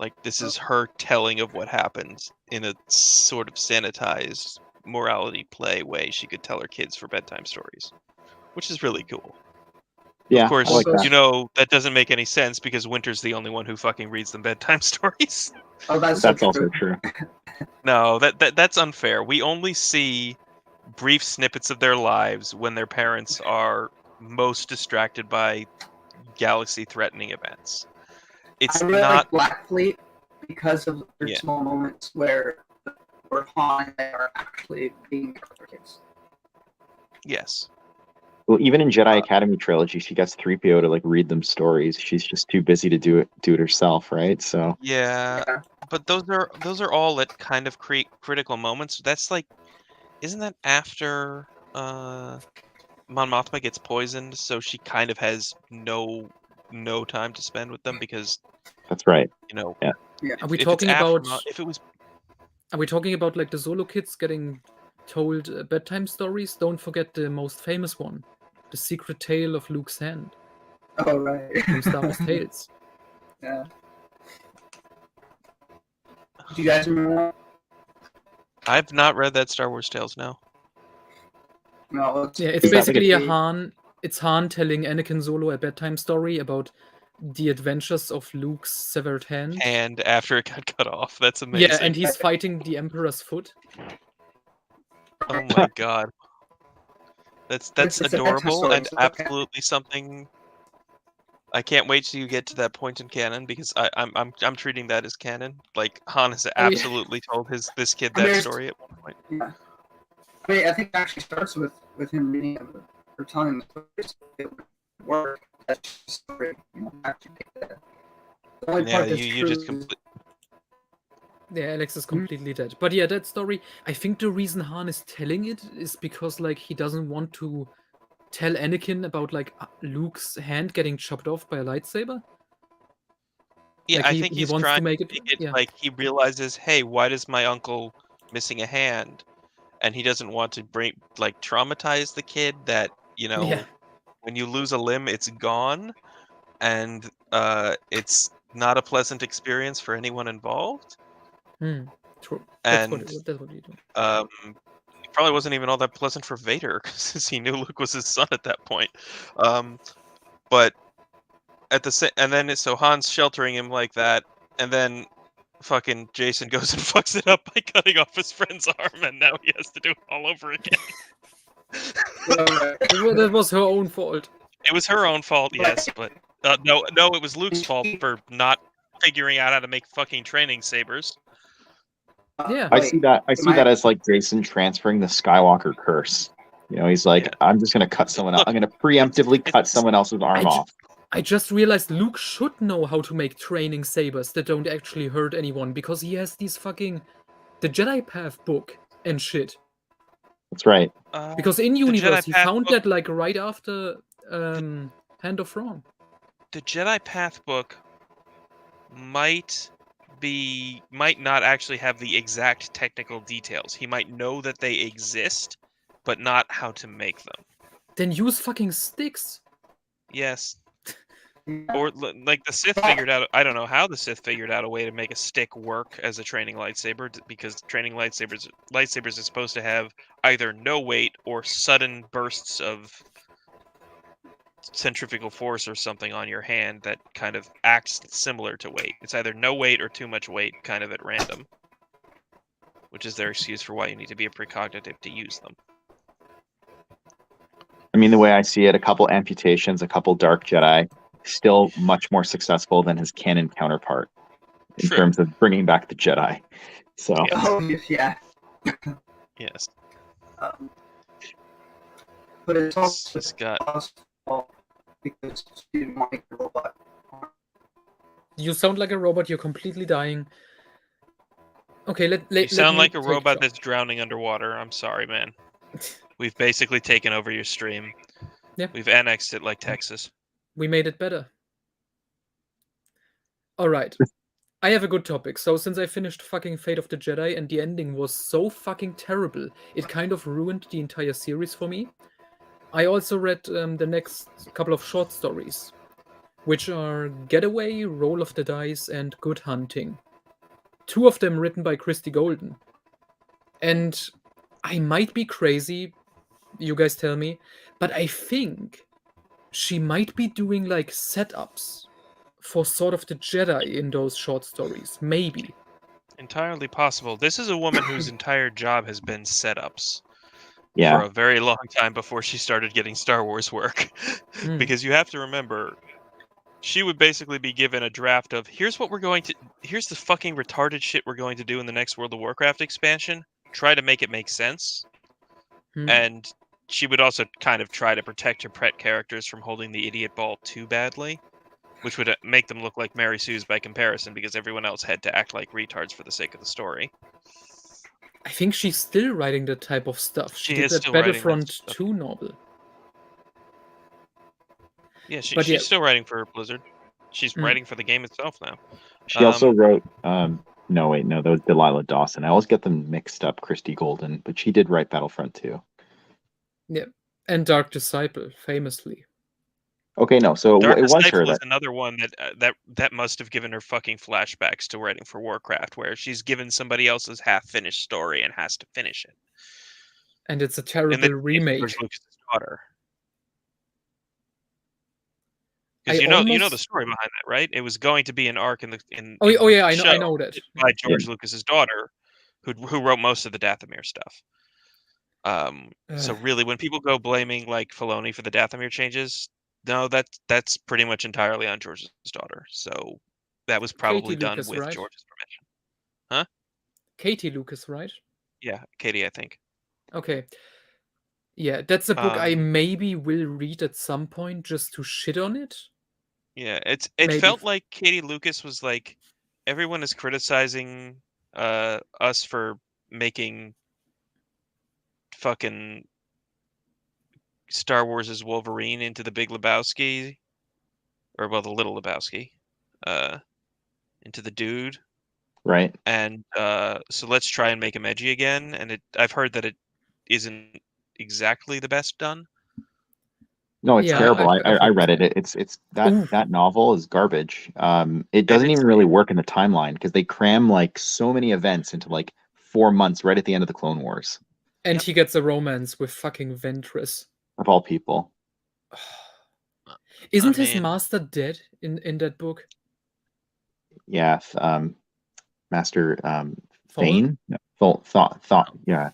Like this is her telling of what happened in a sort of sanitized morality play way she could tell her kids for bedtime stories, which is really cool. Yeah, of course, I like that. That doesn't make any sense because Winter's the only one who fucking reads them bedtime stories. Oh, that's also true. No, that's unfair. We only see brief snippets of their lives when their parents are most distracted by galaxy-threatening events. It's I really not like Black Fleet because of the small moments where Han and they are actually being their kids. Yes. Well, even in Jedi Academy trilogy, she gets 3PO to like read them stories. She's just too busy to do it herself, right? So yeah. But those are all at kind of critical moments. That's like, isn't that after Mon Mothma gets poisoned, so she kind of has no time to spend with them because that's right. Yeah. Are we talking about if it was? Are we talking about like the Solo kids getting told bedtime stories? Don't forget the most famous one, The Secret Tale of Luke's Hand. Oh right. From Star Wars Tales. Yeah. Do you guys remember that? I've not read that Star Wars Tales now. No, it's Is that like basically a- a Han. It's Han telling Anakin Solo a bedtime story about the adventures of Luke's severed hand. And after it got cut off, that's amazing. Yeah, and he's fighting the Emperor's foot. Oh my god, that's It's a bedtime adorable story, and so it's okay. absolutely something. I can't wait till you get to that point in canon because I'm treating that as canon. Like Han has absolutely told this kid I mean, that it's- story at one point. Yeah. I mean, I think it actually starts with him reading it or telling the stories. It would work. That's just a story. You don't have to make that. The only Yeah, part that's you true just is complete. Yeah, Alex is completely dead. But yeah, that story, I think the reason Han is telling it is because like he doesn't want to tell Anakin about like Luke's hand getting chopped off by a lightsaber. Yeah, Like, I he- think he he's wants to trying make to it- make it yeah. like he realizes, hey, why does my uncle missing a hand? And he doesn't want to traumatize the kid that, Yeah. when you lose a limb, it's gone, and it's not a pleasant experience for anyone involved. True. That's what And you do. it probably wasn't even all that pleasant for Vader because he knew Luke was his son at that point. But at the and then so Han's sheltering him like that, and then fucking Jason goes and fucks it up by cutting off his friend's arm, and now he has to do it all over again. That was her own fault. It was her own fault, yes, but no, it was Luke's fault for not figuring out how to make fucking training sabers. Yeah. I see that as like Jason transferring the Skywalker curse. He's like, Yeah. I'm just gonna cut someone else. I'm gonna preemptively cut someone else's arm off. I just realized Luke should know how to make training sabers that don't actually hurt anyone because he has these fucking the Jedi Path book and shit. That's right. Because in universe he Jedi Path found book- that like right after Hand of Thrawn. The Jedi Path book might not actually have the exact technical details. He might know that they exist, but not how to make them. Then use fucking sticks. Yes. Or like the Sith figured out. I don't know how the Sith figured out a way to make a stick work as a training lightsaber, because training lightsabers are supposed to have either no weight or sudden bursts of centrifugal force or something on your hand that kind of acts similar to weight. It's either no weight or too much weight, kind of at random, which is their excuse for why you need to be a precognitive to use them. I mean, the way I see it, a couple amputations, a couple Dark Jedi, still much more successful than his canon counterpart in True. terms of bringing back the Jedi. So Yeah. Oh, yeah. Yes. But it's also It's got. possible because she didn't want to make a robot. You sound like a robot. You're completely dying. Okay, You sound like a robot that. that's drowning underwater. I'm sorry, man. We've basically taken over your stream. Yeah. We've annexed it like Texas. We made it better. All right. I have a good topic. So since I finished fucking Fate of the Jedi and the ending was so fucking terrible, it kind of ruined the entire series for me. I also read the next couple of short stories, which are Getaway, Roll of the Dice, and Good Hunting. 2 of them written by Christy Golden. And I might be crazy, you guys tell me, but I think she might be doing like setups for Sword of the Jedi in those short stories. Maybe. Entirely possible. This is a woman whose entire job has been setups yeah, for a very long time before she started getting Star Wars work. Because you have to remember, she would basically be given a draft of here's the fucking retarded shit we're going to do in the next World of Warcraft expansion. Try to make it make sense. And she would also kind of try to protect her pet characters from holding the idiot ball too badly, which would make them look like Mary Sue's by comparison, because everyone else had to act like retards for the sake of the story. I think she's still writing that type of stuff. She did is that still writing that Battlefront stuff. 2 novel. Yeah, But she's still writing for Blizzard. She's writing for the game itself now. she also wrote. No, wait, no, that was Delilah Dawson. I always get them mixed up. Christy Golden, but she did write Battlefront 2. Yeah, and Dark Disciple, famously. Okay, no, so Dark it was Disciple her was that. another one that must have given her fucking flashbacks to writing for Warcraft, where she's given somebody else's half-finished story and has to finish it. And it's a And terrible then remake. George Lucas's daughter. I Because you know the almost. story behind that, right? It was going to be an arc in the Oh, in the yeah, I show know that. by George Lucas's daughter, who wrote most of the Dathomir stuff. So really, when people go blaming like Filoni for the Dathomir changes, no, that's pretty much entirely on George's daughter. So that was probably Katie done Lucas, with right? George's permission. Huh? Katie Lucas, right? Yeah, Katie, I think. Okay. Yeah, that's a book I maybe will read at some point just to shit on it. Yeah, it Maybe. felt like Katie Lucas was like, everyone is criticizing us for making fucking Star Wars' Wolverine into the Big Lebowski, or well, the Little Lebowski, into the dude. Right. And so let's try and make him edgy again. And I've heard that it isn't exactly the best done. No, it's Yeah, terrible. I've I heard read it. that. It's Ooh. that novel is garbage. It doesn't even really work in the timeline because they cram like so many events into like 4 months right at the end of the Clone Wars, And he gets a romance with fucking Ventress. of all people. Isn't his master dead in that book? Yeah, Master Thawne? Thane? No, Thought. Yeah.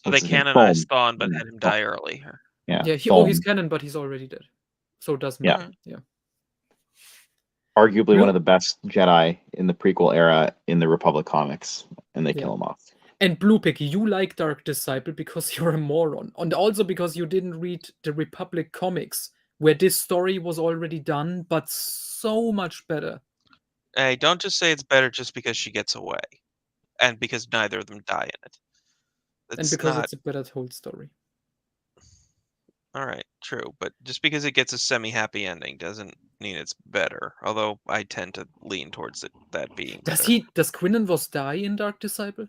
So What's they his name? canonized Thawne. Thawne, but Yeah. had him die early. Yeah. Yeah, he's Thawne. canon, but he's already dead. So it doesn't Yeah. matter. Yeah. Arguably one of the best Jedi in the prequel era in the Republic comics, and they Yeah. kill him off. And Blue Pick, you like Dark Disciple because you're a moron. And also because you didn't read the Republic comics, where this story was already done, but so much better. Hey, don't just say it's better just because she gets away. And because neither of them die in it. And because it's a better told story. Alright, true. But just because it gets a semi-happy ending doesn't mean it's better. Although I tend to lean towards that being better. Does Quinlan Vos die in Dark Disciple?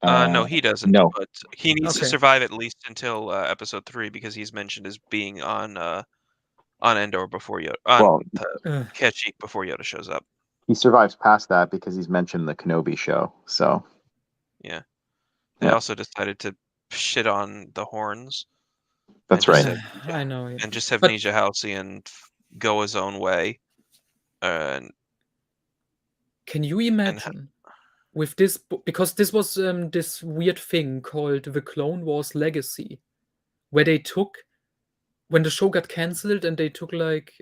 No, he doesn't. No. But he needs to survive at least until episode 3 because he's mentioned as being on Endor before Yoda. Kashyyyk before Yoda shows up. He survives past that because he's mentioned the Kenobi show. So yeah, they also decided to shit on the horns. That's right. I know. Yeah. And just have Nisha Halcyon go his own way. Can you imagine with this book? Because this was this weird thing called the Clone Wars Legacy, where they took, when the show got cancelled, and they took like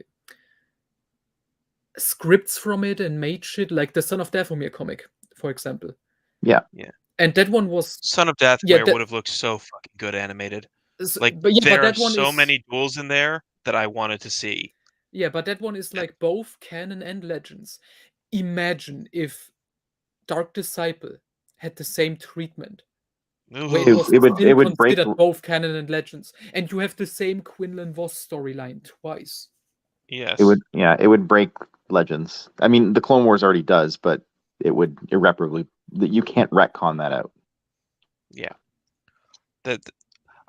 scripts from it and made shit, like the Son of Dathomir comic, for example. Yeah. And that one was Son of Dathomir would have looked so fucking good animated. Like, there are so many duels in there that I wanted to see. Yeah, but that one is like both canon and legends. Imagine if Dark Disciple had the same treatment. Where it would break both canon and legends, and you have the same Quinlan Vos storyline twice. Yes. It would break Legends. I mean, the Clone Wars already does, but it would irreparably. You can't retcon that out. Yeah.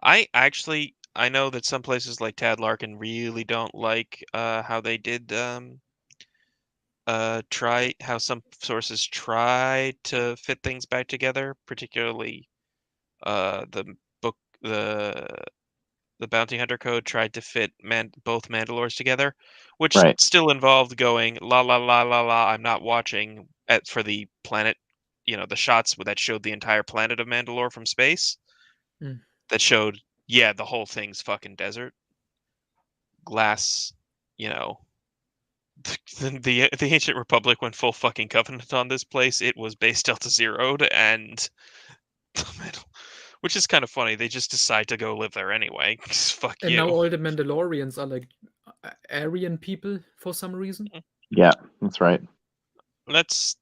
I know that some places like Tad Larkin really don't like how they did how some sources try to fit things back together, particularly the Bounty Hunter Code tried to fit both Mandalores together, which still involved going la la la la la. I'm not watching for the planet, the shots that showed the entire planet of Mandalore from space. That showed, the whole thing's fucking desert, glass. The Ancient Republic went full fucking Covenant on this place. It was base Delta Zero'd, and which is kind of funny. They just decide to go live there anyway. Fuck you. And now all the Mandalorians are like Aryan people for some reason. Yeah, that's right. That's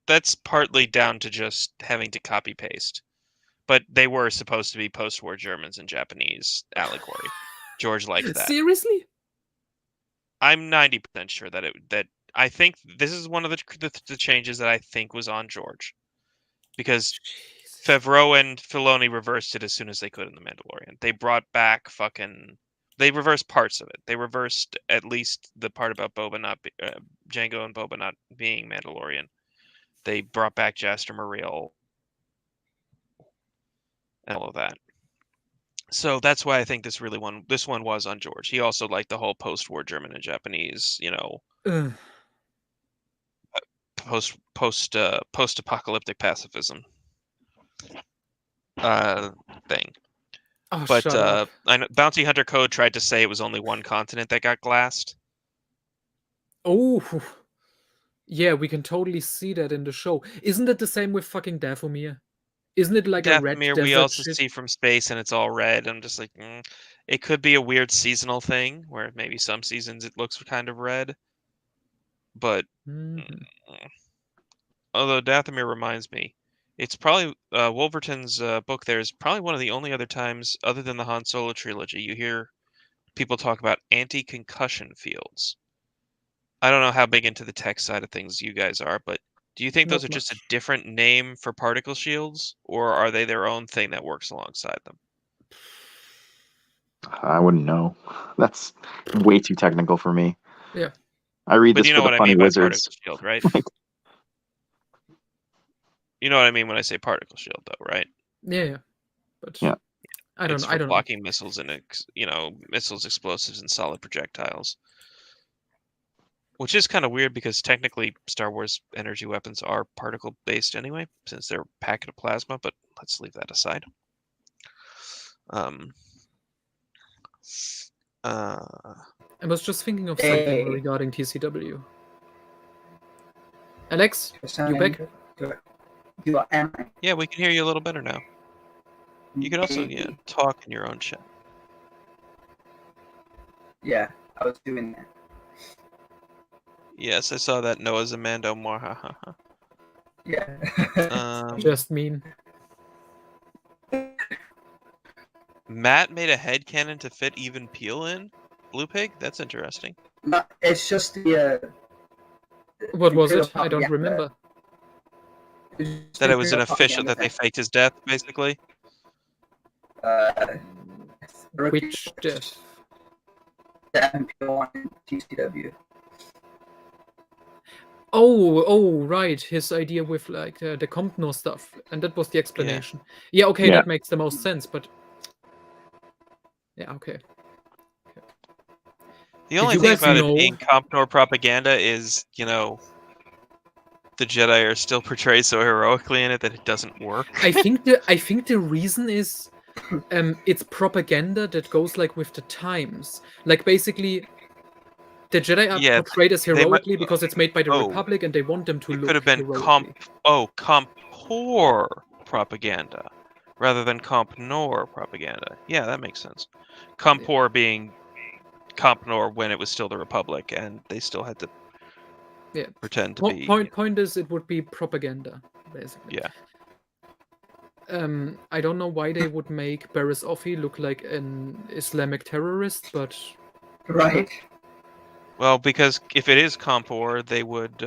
partly down to just having to copy paste, but they were supposed to be post-war Germans and Japanese allegory. George liked that. Seriously? I'm 90% sure that I think this is one of the changes that I think was on George, because Favreau and Filoni reversed it as soon as they could in The Mandalorian. They brought back they reversed parts of it. They reversed at least the part about Jango and Boba not being Mandalorian. They brought back Jaster Muriel and all of that. So that's why I think this one was on George. He also liked the whole post-war German and Japanese, Ugh. post-apocalyptic pacifism thing. Oh, But shut up. I know Bounty Hunter Code tried to say it was only one continent that got glassed. Oh, yeah, we can totally see that in the show. Isn't it the same with fucking Dathomir? Isn't it like a red Dathomir we desert also shit? see from space and it's all red. I'm just like, it could be a weird seasonal thing where maybe some seasons it looks kind of red. But Mhm. although Dathomir reminds me, it's probably Wolverton's book there is probably one of the only other times, other than the Han Solo trilogy, you hear people talk about anti-concussion fields. I don't know how big into the tech side of things you guys are, but do you think those Not are just a much. different name for particle shields, or are they their own thing that works alongside them? I wouldn't know. That's way too technical for me. Yeah. I read But this you for know the what I funny mean by wizards. particle shield, right? You know what I mean when I say particle shield, though, right? Yeah. But Yeah. I don't It's know. for I don't know. blocking missiles and missiles, explosives, and solid projectiles. Which is kind of weird because technically Star Wars energy weapons are particle based anyway, since they're a packet of plasma. But let's leave that aside. I was just thinking of something Hey. regarding TCW. Alex, you back? Am I? Yeah, we can hear you a little better now. You could also Maybe. talk in your own chat. Yeah, I was doing that. Yes, I saw that. Noah's a Mando. Mwahaha. Yeah. Just mean. Matt made a headcanon to fit Even Peel in? Blue Pig? That's interesting. No, it's just the. What was imperial it? I don't propaganda. remember. It's That it was an imperial official, propaganda that they thing. faked his death, basically? Which death? The imperial one in TCW. Oh, right. His idea with like the Compnor stuff, and that was the explanation. Yeah, okay, Yeah. that makes the most sense. But yeah, okay. The only you thing guys about know- it being Compnor propaganda is, the Jedi are still portrayed so heroically in it that it doesn't work. I think the reason is it's propaganda that goes like with the times. Like basically the Jedi are Yeah, portrayed as they might- heroically because it's made by the oh. Republic and they want them to It look could have been heroically. Compor propaganda rather than Compnor propaganda. Yeah, that makes sense. Compor being Compnor when it was still the Republic and they still had to pretend to be. Point is, it would be propaganda, basically. Yeah. I don't know why they would make Barriss Offee look like an Islamic terrorist, but Right. Well, because if it is Compor, they would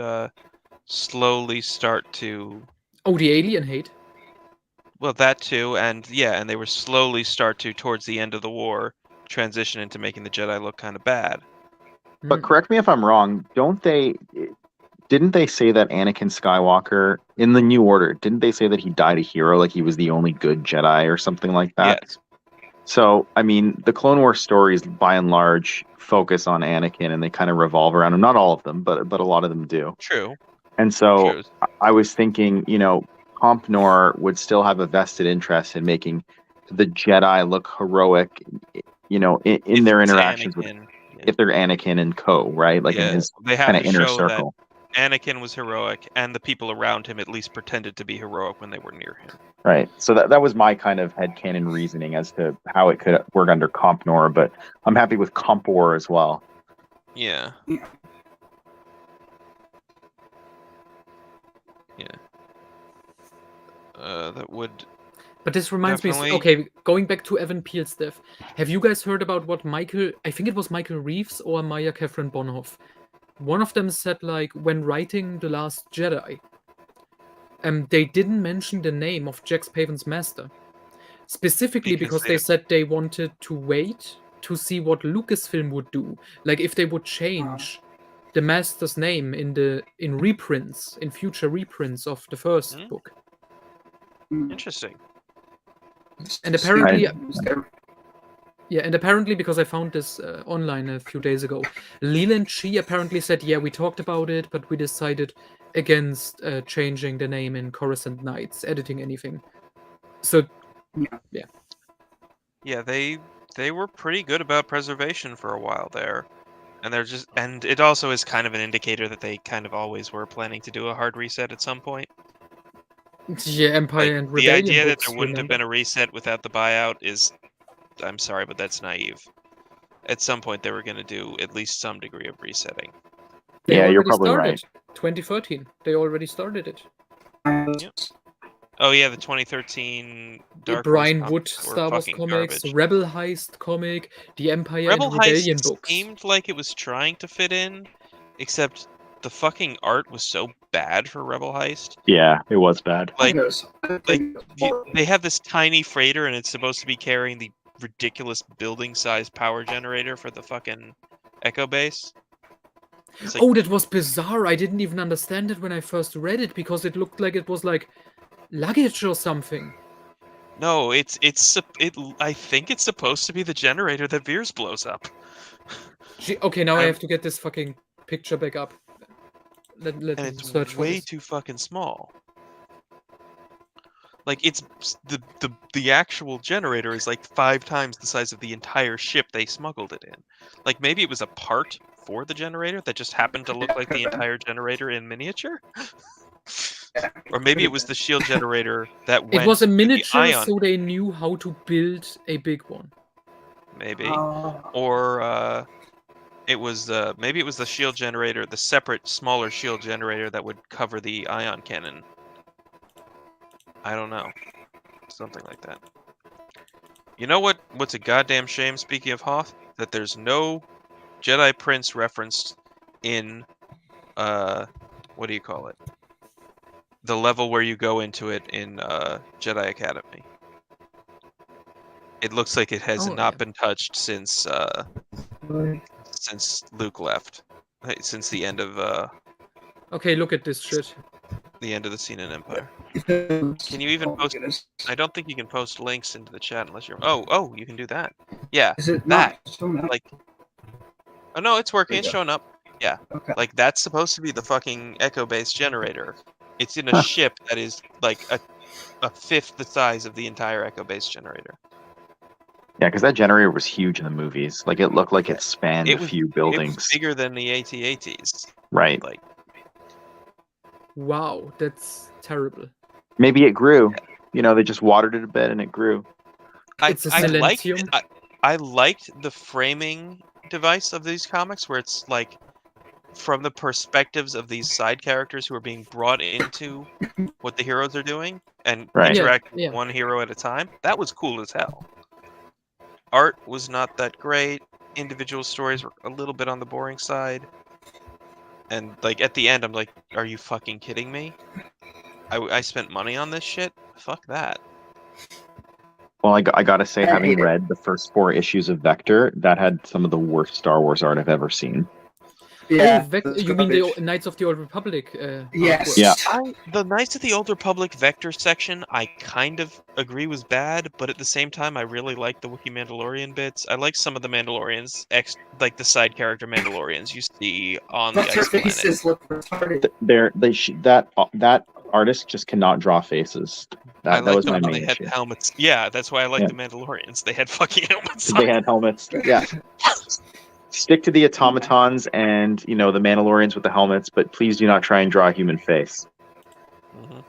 slowly start to. Oh, the alien hate. Well, that too, and they would slowly start to, towards the end of the war, transition into making the Jedi look kind of bad. But correct me if I'm wrong. Didn't they say that Anakin Skywalker in the New Order? Didn't they say that he died a hero, like he was the only good Jedi or something like that? Yes. So, I mean, the Clone Wars stories, by and large, focus on Anakin, and they kind of revolve around him. Not all of them, but a lot of them do. True. And so, True. I was thinking, Compnor would still have a vested interest in making the Jedi look heroic, in their interactions with, if they're Anakin and co, right? Like in his they have kind of to inner show circle. that Anakin was heroic, and the people around him at least pretended to be heroic when they were near him. Right. So that was my kind of headcanon reasoning as to how it could work under Compnor, but I'm happy with Compor as well. Yeah. That would. But this reminds definitely... me, okay, going back to Evan Peel's death, have you guys heard about what I think it was Michael Reeves or Maya Catherine Bonhoff? One of them said, like, when writing The Last Jedi, they didn't mention the name of Jack Spavin's master. Specifically because they said they wanted to wait to see what Lucasfilm would do. Like, if they would change the master's name in reprints, in future reprints of the first book. Interesting. And apparently, Yeah, and apparently, because I found this online a few days ago, Leland Chi apparently said, yeah, we talked about it, but we decided against changing the name in Coruscant Nights, editing anything. So, yeah. Yeah, they were pretty good about preservation for a while there. And and it also is kind of an indicator that they kind of always were planning to do a hard reset at some point. Yeah, Empire Like, and the Rebellion idea that books, there wouldn't have remember? been a reset without the buyout is, I'm sorry, but that's naive. At some point, they were going to do at least some degree of resetting. They Yeah, you're already probably started. right. 2013. They already started it. Yep. Oh yeah, the 2013 Dark Horse Brian comics Wood were Star Wars fucking comics, garbage. Rebel Heist comic, the Empire Rebel and Rebellion Heist books. seemed like it was trying to fit in, except the fucking art was so bad for Rebel Heist. Yeah, it was bad. Like they have this tiny freighter, and it's supposed to be carrying the ridiculous building-sized power generator for the fucking Echo base. It's like, Oh, that was bizarre. I didn't even understand it when I first read it because it looked like it was like luggage or something. no, I think it's supposed to be the generator that Veers blows up. Okay, now I Um, have to get this fucking picture back up. Let and me it's search for way this. too fucking small. Like, it's the actual generator is like 5 times the size of the entire ship they smuggled it in. Like, maybe it was a part for the generator that just happened to look like the entire generator in miniature. Or maybe it was the shield generator that went It was a to the miniature, ion. so they knew how to build a big one. Maybe. Or maybe it was the shield generator, the separate smaller shield generator that would cover the ion cannon. I don't know. Something like that. You know what's a goddamn shame, speaking of Hoth? That there's no Jedi Prince referenced in what do you call it? The level where you go into it in Jedi Academy. It looks like it has not been touched since Luke left. Since the end of Okay, look at this shit. the end of the scene in Empire. Can you even post? I don't think you can post links into the chat unless you're. Oh, you can do that. Yeah, Is it that. not showing up? Like, oh no, it's working. There you It's go. showing up. Yeah, Okay. like that's supposed to be the fucking Echo Base generator. It's in a Huh. ship that is like a fifth the size of the entire Echo Base generator. Yeah, because that generator was huge in the movies. Like, it looked like it spanned It a was few It buildings. was bigger than the AT-ATs. Right. Like, Wow, that's terrible. Maybe it grew. You know, they just watered it a bit and it grew. It's a Silentium. I liked the framing device of these comics where it's like from the perspectives of these side characters who are being brought into what the heroes are doing and Right. interact Yeah. with one hero at a time. That was cool as hell. Art was not that great. Individual stories were a little bit on the boring side. And like at the end, I'm like, are you fucking kidding me? I spent money on this shit? Fuck that. Well, I gotta say, I having hate it. read the first 4 issues of Vector, that had some of the worst Star Wars art I've ever seen. Yeah, You mean the Knights of the Old Republic? Yes. artwork? Yeah. The Knights of the Old Republic Vector section, I kind of agree was bad, but at the same time, I really like the Wookiee Mandalorian bits. I like some of the Mandalorians, like the side character Mandalorians you see on the But their ice planet. faces look retarded. That artist just cannot draw faces. I That like was them my when main they had issue. helmets. Yeah, that's why I like Yeah. the Mandalorians. They had fucking helmets. They had helmets. Yeah. Stick to the automatons and, you know, the Mandalorians with the helmets, but please do not try and draw a human face. Mhm.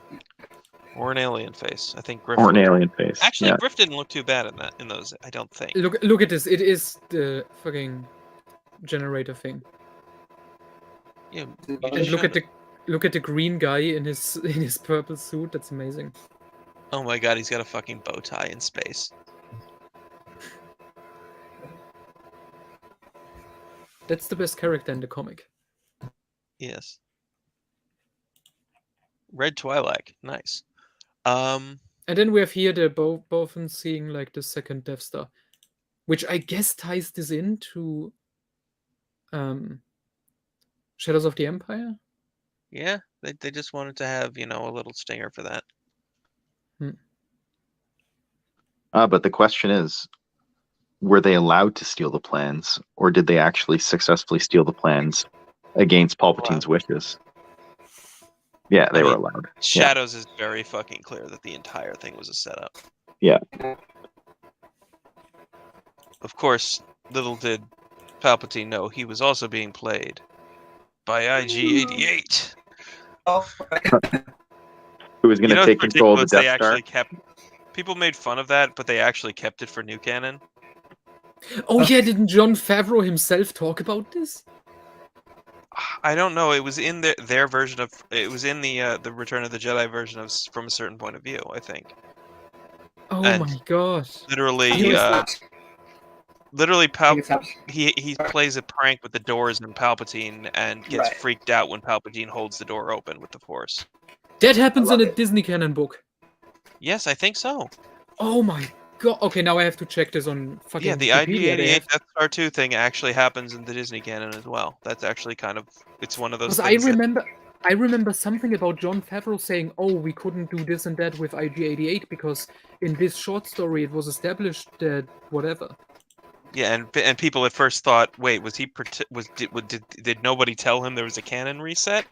Or an alien face. I think Griff Or an looked- alien face. Actually, Yeah. Griff didn't look too bad in those. I don't think. Look at this. It is the fucking generator thing. Yeah, you And just look at the green guy in his purple suit. That's amazing. Oh my god, he's got a fucking bow tie in space. That's the best character in the comic. Yes. Red Twi'lek, nice. And then we have here the Bothan seeing like the second Death Star, which I guess ties this into Shadows of the Empire. Yeah, they just wanted to have, a little stinger for that. But the question is, were they allowed to steal the plans, or did they actually successfully steal the plans against Palpatine's wishes? Yeah, they were allowed. Shadows is very fucking clear that the entire thing was a setup. Yeah. Of course, little did Palpatine know he was also being played by IG-88. Who was going to take control of the Death Star? People made fun of that, but they actually kept it for new canon. Oh yeah, didn't Jon Favreau himself talk about this? I don't know. It was in their version of. It was in the Return of the Jedi version of From a Certain Point of View, I think. Oh And my god! Literally, he plays a prank with the doors in Palpatine and gets freaked out when Palpatine holds the door open with the Force. That happens in a Disney canon book. Yes, I think so. Oh my god! Okay, now I have to check this on fucking. Yeah, the Wikipedia. IG-88 Death Star 2 thing actually happens in the Disney canon as well. That's actually it's one of those things. I remember something about Jon Favreau saying, "Oh, we couldn't do this and that with IG-88 because in this short story it was established that whatever." Yeah, and people at first thought, wait, did nobody tell him there was a canon reset?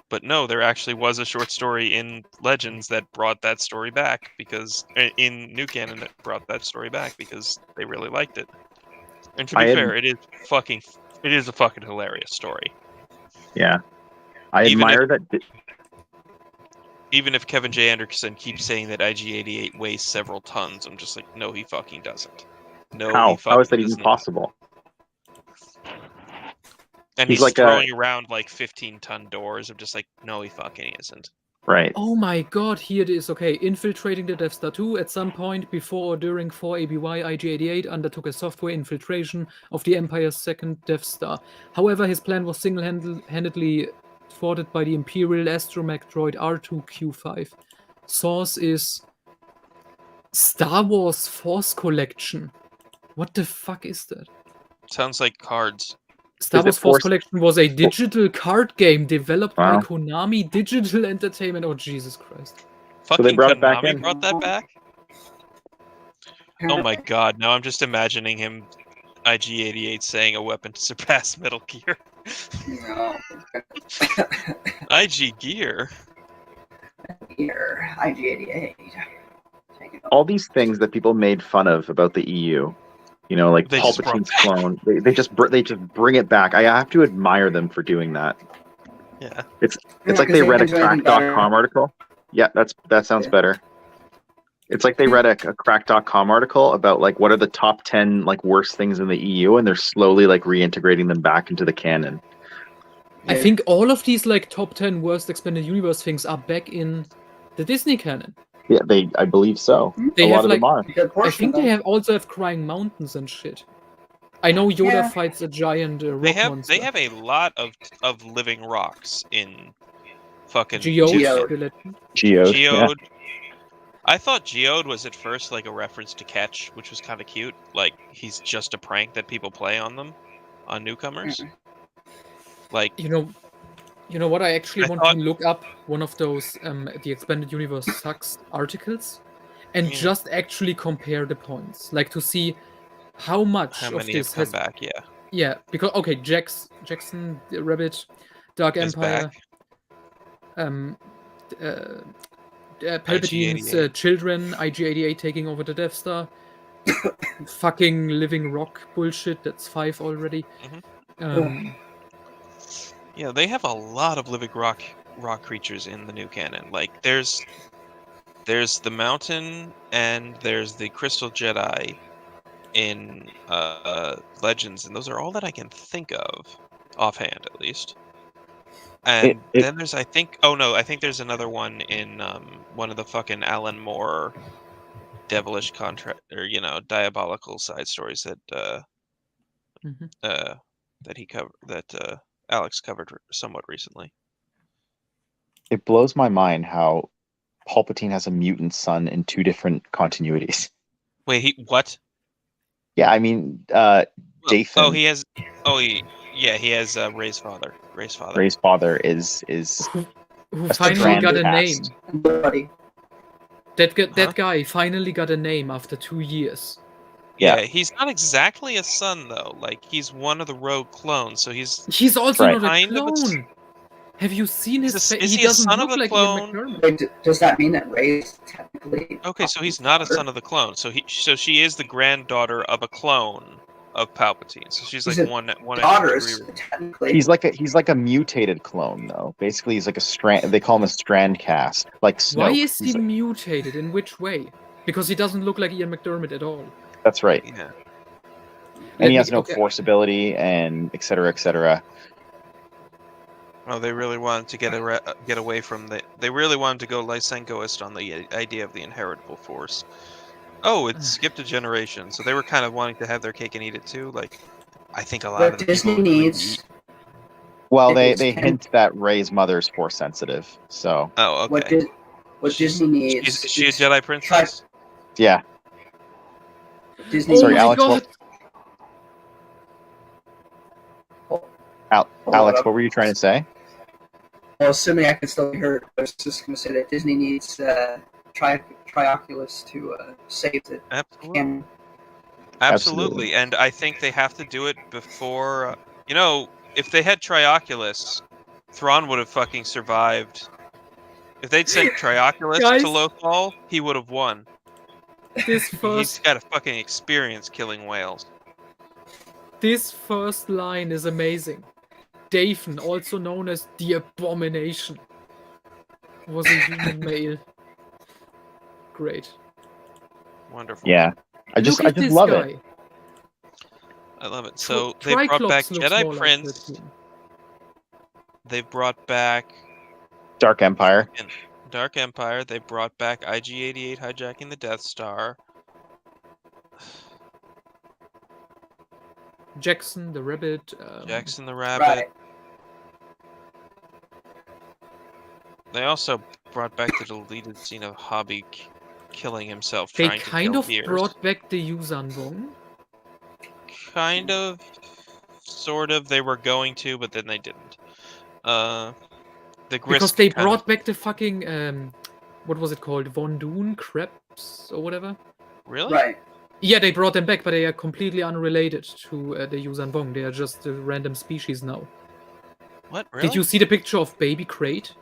But no, there actually was a short story in Legends that brought that story back because in New Canon that brought that story back because they really liked it. And to be fair, it is a fucking hilarious story. Yeah, I admire that. Even if Kevin J. Anderson keeps saying that IG-88 weighs several tons, I'm just like, no, he fucking doesn't. No, how is that even possible? And he's like throwing around like 15-ton doors. I'm just like, no, he fucking isn't. Right. Oh my god, here it is. Okay, infiltrating the Death Star 2 at some point before or during 4ABY, IG-88 undertook a software infiltration of the Empire's second Death Star. However, his plan was single-handedly thwarted by the Imperial astromech droid R2Q5. Source is Star Wars Force Collection. What the fuck is that? Sounds like cards. Star Wars Force Collection was a digital card game developed by Konami Digital Entertainment. Oh, Jesus Christ. Fucking so they brought Konami brought that back? Oh my god, now I'm just imagining him, IG-88, saying a weapon to surpass Metal Gear. IG Gear? IG-88. All these things that people made fun of about the EU, you know, like Palpatine's clone, they just bring it back. I have to admire them for doing that. Yeah, it's like they read a crack.com article. Yeah, that sounds better. It's like they read a crack.com article about like what are the top 10 like worst things in the EU, and they're slowly like reintegrating them back into the canon. I think all of these like top 10 worst expanded universe things are back in the Disney canon. Yeah, I believe so. They a have lot like, of them are. I think they also have Crying Mountains and shit. I know Yoda fights a giant rock monster. They have a lot of living rocks in fucking Geode. Yeah. I thought Geode was at first like a reference to Ketch, which was kind of cute. Like he's just a prank that people play on them, on newcomers. Like you know what? I actually want to look up one of those the Expanded Universe Sucks articles, and just actually compare the points, like to see how much of this has come back. Yeah, because Jackson the Rabbit, Dark Empire, Palpatine's children, IG-88 taking over the Death Star, fucking living rock bullshit. That's 5 already. Yeah, they have a lot of living rock creatures in the new canon. Like there's the mountain and there's the Crystal Jedi in Legends, and those are all that I can think of offhand, at least. And then there's I think there's another one in one of the fucking Alan Moore devilish contract or diabolical side stories that that he covered that Alex covered somewhat recently. It blows my mind how Palpatine has a mutant son in 2 different continuities. Wait, what? Yeah, I mean, Dathan. He has Rey's father. Rey's father is who finally got a name. Buddy. That guy finally got a name after 2 years. Yeah, Yeah. he's not exactly a son though. Like he's one of the rogue clones, so He's also Right. not a Kind of a s- clone. Have you seen his face? is He he a doesn't son of look the like Ian clone? McDermott. Wait, does that mean that Rey is technically? Okay, so he's not a son of the clone. So she is the granddaughter of a clone of Palpatine. So she's He's like a one extra daughter, degree. technically. He's like a mutated clone though. Basically, he's like a strand. They call him a strand cast, like Snoke. Why is he He's like- mutated? In which way? Because he doesn't look like Ian McDermott at all. that's right. Yeah. And he Let has me- no okay. force ability, and et cetera, et cetera. Oh, they really wanted to get away from the. They really wanted to go Lysenkoist on the idea of the inheritable force. Oh, it skipped a generation, so they were kind of wanting to have their cake and eat it too. Like, I think a lot What of the Disney people would needs. eat. Well, It's they Ken- hint that Rey's mother's force sensitive. So Oh, What, okay. what Disney needs. Is she a is Jedi princess? yeah. Disney. Oh Sorry, my Alex, god! Alex, what were you trying to say? Well, assuming I can still be heard, I was just going to say that Disney needs Trioculus to save it. Absolutely. Absolutely, and I think they have to do it before. If they had Trioculus, Thrawn would have fucking survived. If they'd sent Trioculus Guys. to Lothal, he would have won. This He's first, got a fucking experience killing whales. this first line is amazing. Daphne, also known as the Abomination, was a human male. Great. Wonderful. Yeah, I just Look at this love guy. it. I love it. So they brought Triclops back looks Jedi more like Prince. 13. They brought back Dark Empire. Dark Empire. They brought back IG-88 hijacking the Death Star. Jackson the Rabbit. Jackson the Rabbit. Right. They also brought back the deleted scene of Hobby killing himself They trying to kind kill of Gears. brought back the Yuuzhan Vong. Kind of, sort of. They were going to, but then they didn't. The Grysk Because they kind of- brought back the fucking what was it called? Von Dune crabs or whatever. Really? Right. Yeah, they brought them back, but they are completely unrelated to the Yuuzhan Vong. They are just a random species now. What? Really? Did you see the picture of Baby Crate?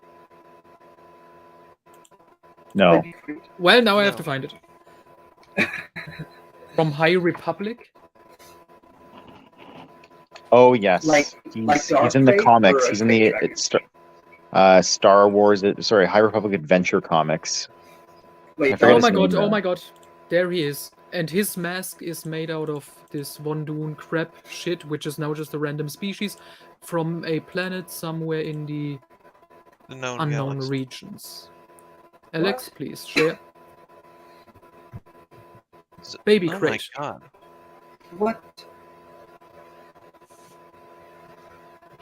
No. Well, now I have No. to find it. From High Republic. Oh yes, Like he's in the Dark comics. Fate or He's in the Fate Star Wars. Sorry, High Republic Adventure comics. Wait, I forget Oh his my name god, oh now. my god. There he is. And his mask is made out of this Von Dune crab shit, which is now just a random species from a planet somewhere in the the known unknown galaxy. regions. Alex, What? please share. So- Baby oh Crate. my god. What?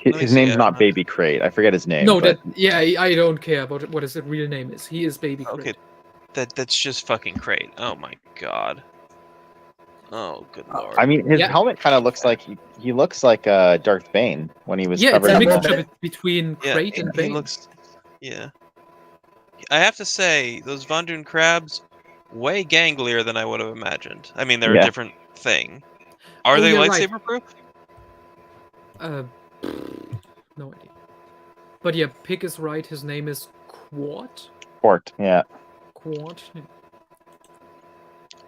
Let me His see, name's I not don't know. Baby Crate. I forget his name. No, but that yeah, I don't care about what his real name is. He is Baby Crate. Okay, that's just fucking great. Oh my god. Oh good lord. I mean, his Yeah. helmet kind of looks like he looks like Darth Bane when he was Yeah, it's covered a in little mixture bit. between yeah, Crate and he Bane. looks. Yeah. I have to say, those Von Dune crabs, way ganglier than I would have imagined. I mean, they're Yeah. a different thing. Are Oh, they you're right. lightsaber proof? No idea. But yeah, Pig is right. His name is Quart. Port. Yeah. Quart. Yeah.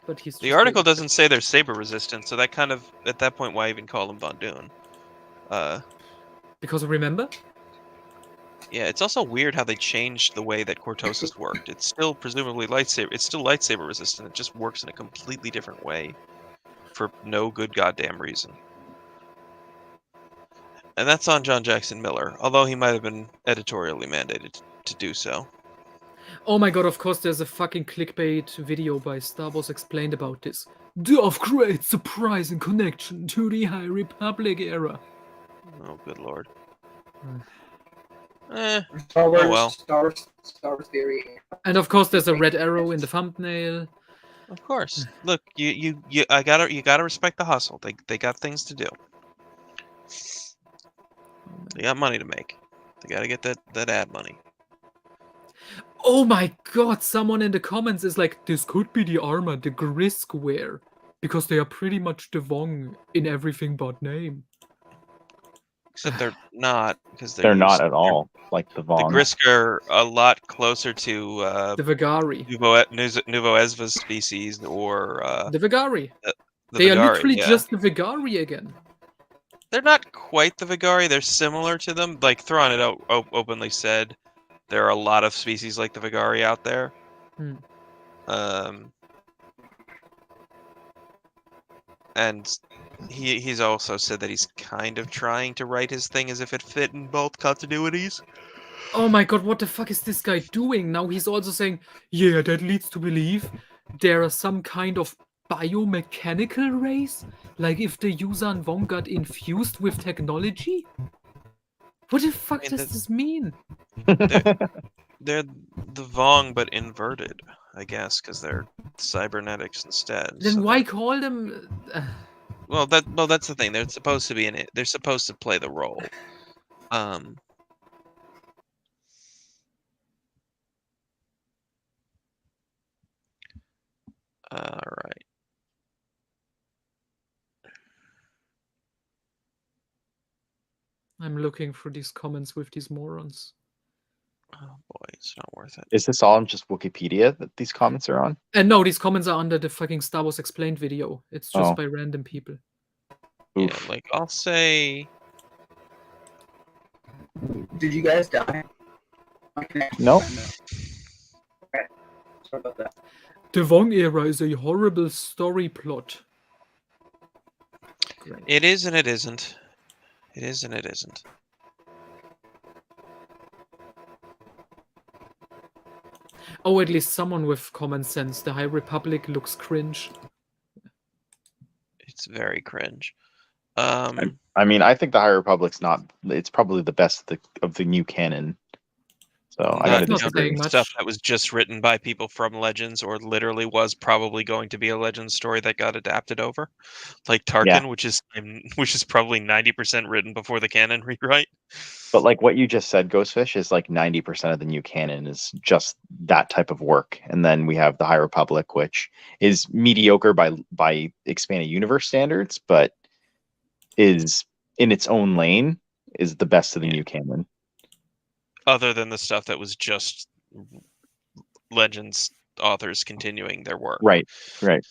But he's The just article Baby doesn't say they're saber resistant, so that kind of, at that point, why even call them Von Dune? Crate. Because remember? Yeah, it's also weird how they changed the way that Cortosis worked. It's still presumably lightsaber. It's still lightsaber resistant. It just works in a completely different way, for no good goddamn reason. And that's on John Jackson Miller, although he might have been editorially mandated to do so. Oh my god, of course there's a fucking clickbait video by Star Wars Explained about this. Darth Great surprising connection to the High Republic era. Oh, good lord. Hmm. Star Wars, well. Star Wars theory. And of course there's a red arrow in the thumbnail. Of course. Look, you gotta respect the hustle. They got things to do. They got money to make. They gotta get that ad money. Oh my god, someone in the comments is like, this could be the armor the Grysk wear. Because they are pretty much the Vong in everything but name. Except they're not, because They're not at all like the The Vong. Grisk are a lot closer to The Vagari. Nuvo Esva's species or The Vagari. the They are Vigari, literally yeah. just the Vagari again. They're not quite the Vigari. They're similar to them. Like Thrawn had openly said, there are a lot of species like the Vigari out there. Hmm. And he's also said that he's kind of trying to write his thing as if it fit in both continuities. Oh my god, what the fuck is this guy doing? Now he's also saying, yeah, that leads to believe there are some kind of biomechanical race? Like if the Yuuzhan Vong got infused with technology? What the fuck does this mean? They're the Vong, but inverted, I guess, because they're cybernetics instead. Then so why call them... Well, that's the thing. They're supposed to be in it. They're supposed to play the role. All right. I'm looking for these comments with these morons. Oh boy, it's not worth it. Is this all just Wikipedia that these comments are on? And no, these comments are under the fucking Star Wars Explained video. It's just Oh. by random people. Yeah, Oof. like I'll say. Did you guys die? My connection- Nope. Okay. Sorry about that. The Vong era is a horrible story plot. Great. It is and it isn't. It is and it isn't. Oh, at least someone with common sense. The High Republic looks cringe. It's very cringe. I mean, I think the High Republic's not. It's probably the best of the new canon. So I gotta not disagree. saying much. Stuff that was just written by people from Legends, or literally was probably going to be a Legends story that got adapted over, like Tarkin, which is probably 90% written before the canon rewrite. But like what you just said, Ghostfish, is like 90% of the new canon is just that type of work, and then we have the High Republic, which is mediocre by expanded universe standards, but is in its own lane is the best of the new canon. Other than the stuff that was just Legends authors continuing their work. Right.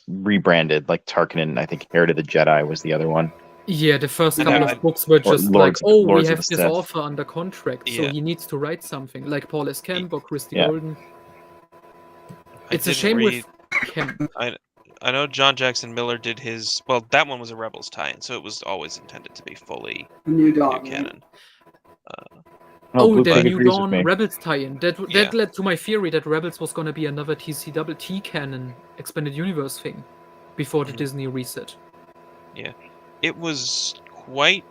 Rebranded, like Tarkin and I think Heir to the Jedi was the other one. Yeah, the first And couple I- of books were just like, Lords oh, we of have the this Sith. author under contract, so Yeah. he needs to write something, like Paul S. Kemp or Christy Yeah. Golden. I It's a didn't shame read- with Kemp. I know John Jackson Miller did his. Well, that one was a Rebels tie-in, so it was always intended to be fully New Dawn. new canon. Oh, Blue the Pig New agrees with Dawn me. Rebels tie-in. That Yeah. led to my theory that Rebels was gonna be another TC canon expanded universe thing before the Mhm. Disney reset. It was quite.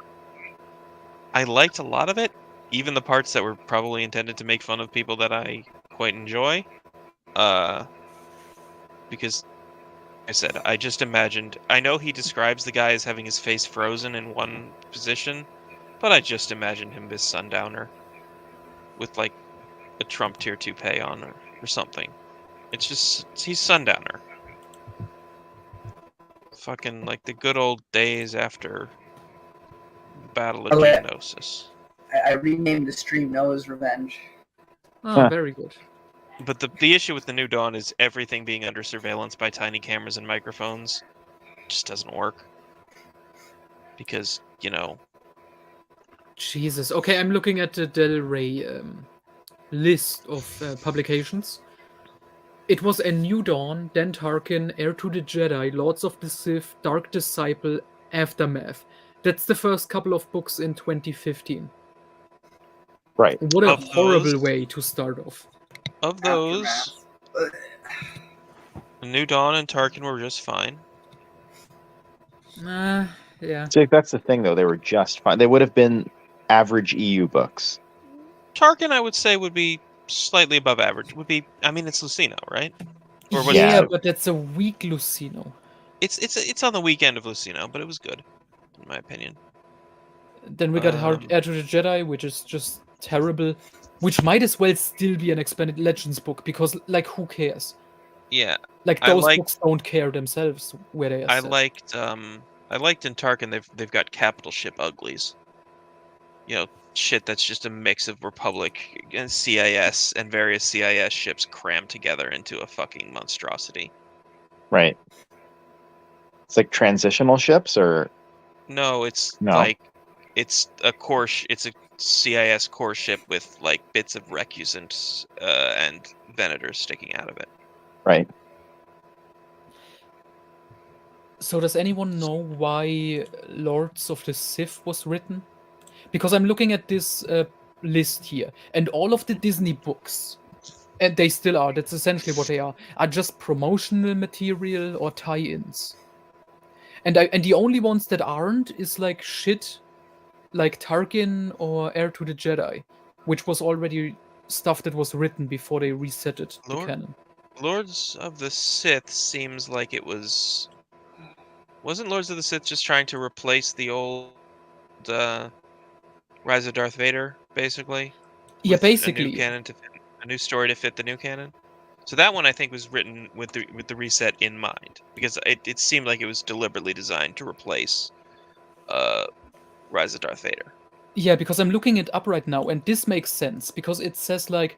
I liked a lot of it, even the parts that were probably intended to make fun of people that I quite enjoy. Because I said I just imagined. I know he describes the guy as having his face frozen in one position, but I just imagined him as Sundowner, with like a Trump tier 2 pay on or something. It's just he's Sundowner. Fucking like the good old days after Battle of Okay. Geonosis. I renamed the stream Noah's Revenge. Ah, Huh. very good. But the issue with the New Dawn is everything being under surveillance by tiny cameras and microphones just doesn't work. Because, Jesus. Okay, I'm looking at the Del Rey list of publications. It was A New Dawn, then Tarkin, Heir to the Jedi, Lords of the Sith, Dark Disciple, Aftermath. That's the first couple of books in 2015. Right. What a Of horrible those- way to start off. of those, Aftermath. the New Dawn and Tarkin were just fine. Yeah. So that's the thing, though. They were just fine. They would have been average EU books. Tarkin, I would say, would be slightly above average. I mean, it's Lucino, right? Or was Yeah, it? but that's a weak Lucino. It's on the weekend of Lucino, but it was good, in my opinion. Then we got Heir to the Jedi, which is just terrible. Which might as well still be an expanded Legends book, because, like, who cares? Yeah, Like I those like- books don't care themselves where they are I set. liked in Tarkin they've got capital ship uglies. You know, shit that's just a mix of Republic and CIS and various CIS ships crammed together into a fucking monstrosity. Right. It's like transitional ships, or No, it's No. like it's a core. It's a CIS core ship with like bits of recusant and venators sticking out of it. right? So does anyone know why Lords of the Sith was written? Because I'm looking at this list here, and all of the Disney books, and they still are, that's essentially what they are just promotional material or tie-ins. And the only ones that aren't is like shit like Tarkin or Heir to the Jedi, which was already stuff that was written before they reset it to canon. Lords of the Sith seems like it was. Wasn't Lords of the Sith just trying to replace the old Rise of Darth Vader, basically? Yeah, With a new basically. canon a new story to fit the new canon. So that one I think was written with the reset in mind, because it seemed like it was deliberately designed to replace Rise of Darth Vader. Yeah, because I'm looking it up right now, and this makes sense because it says like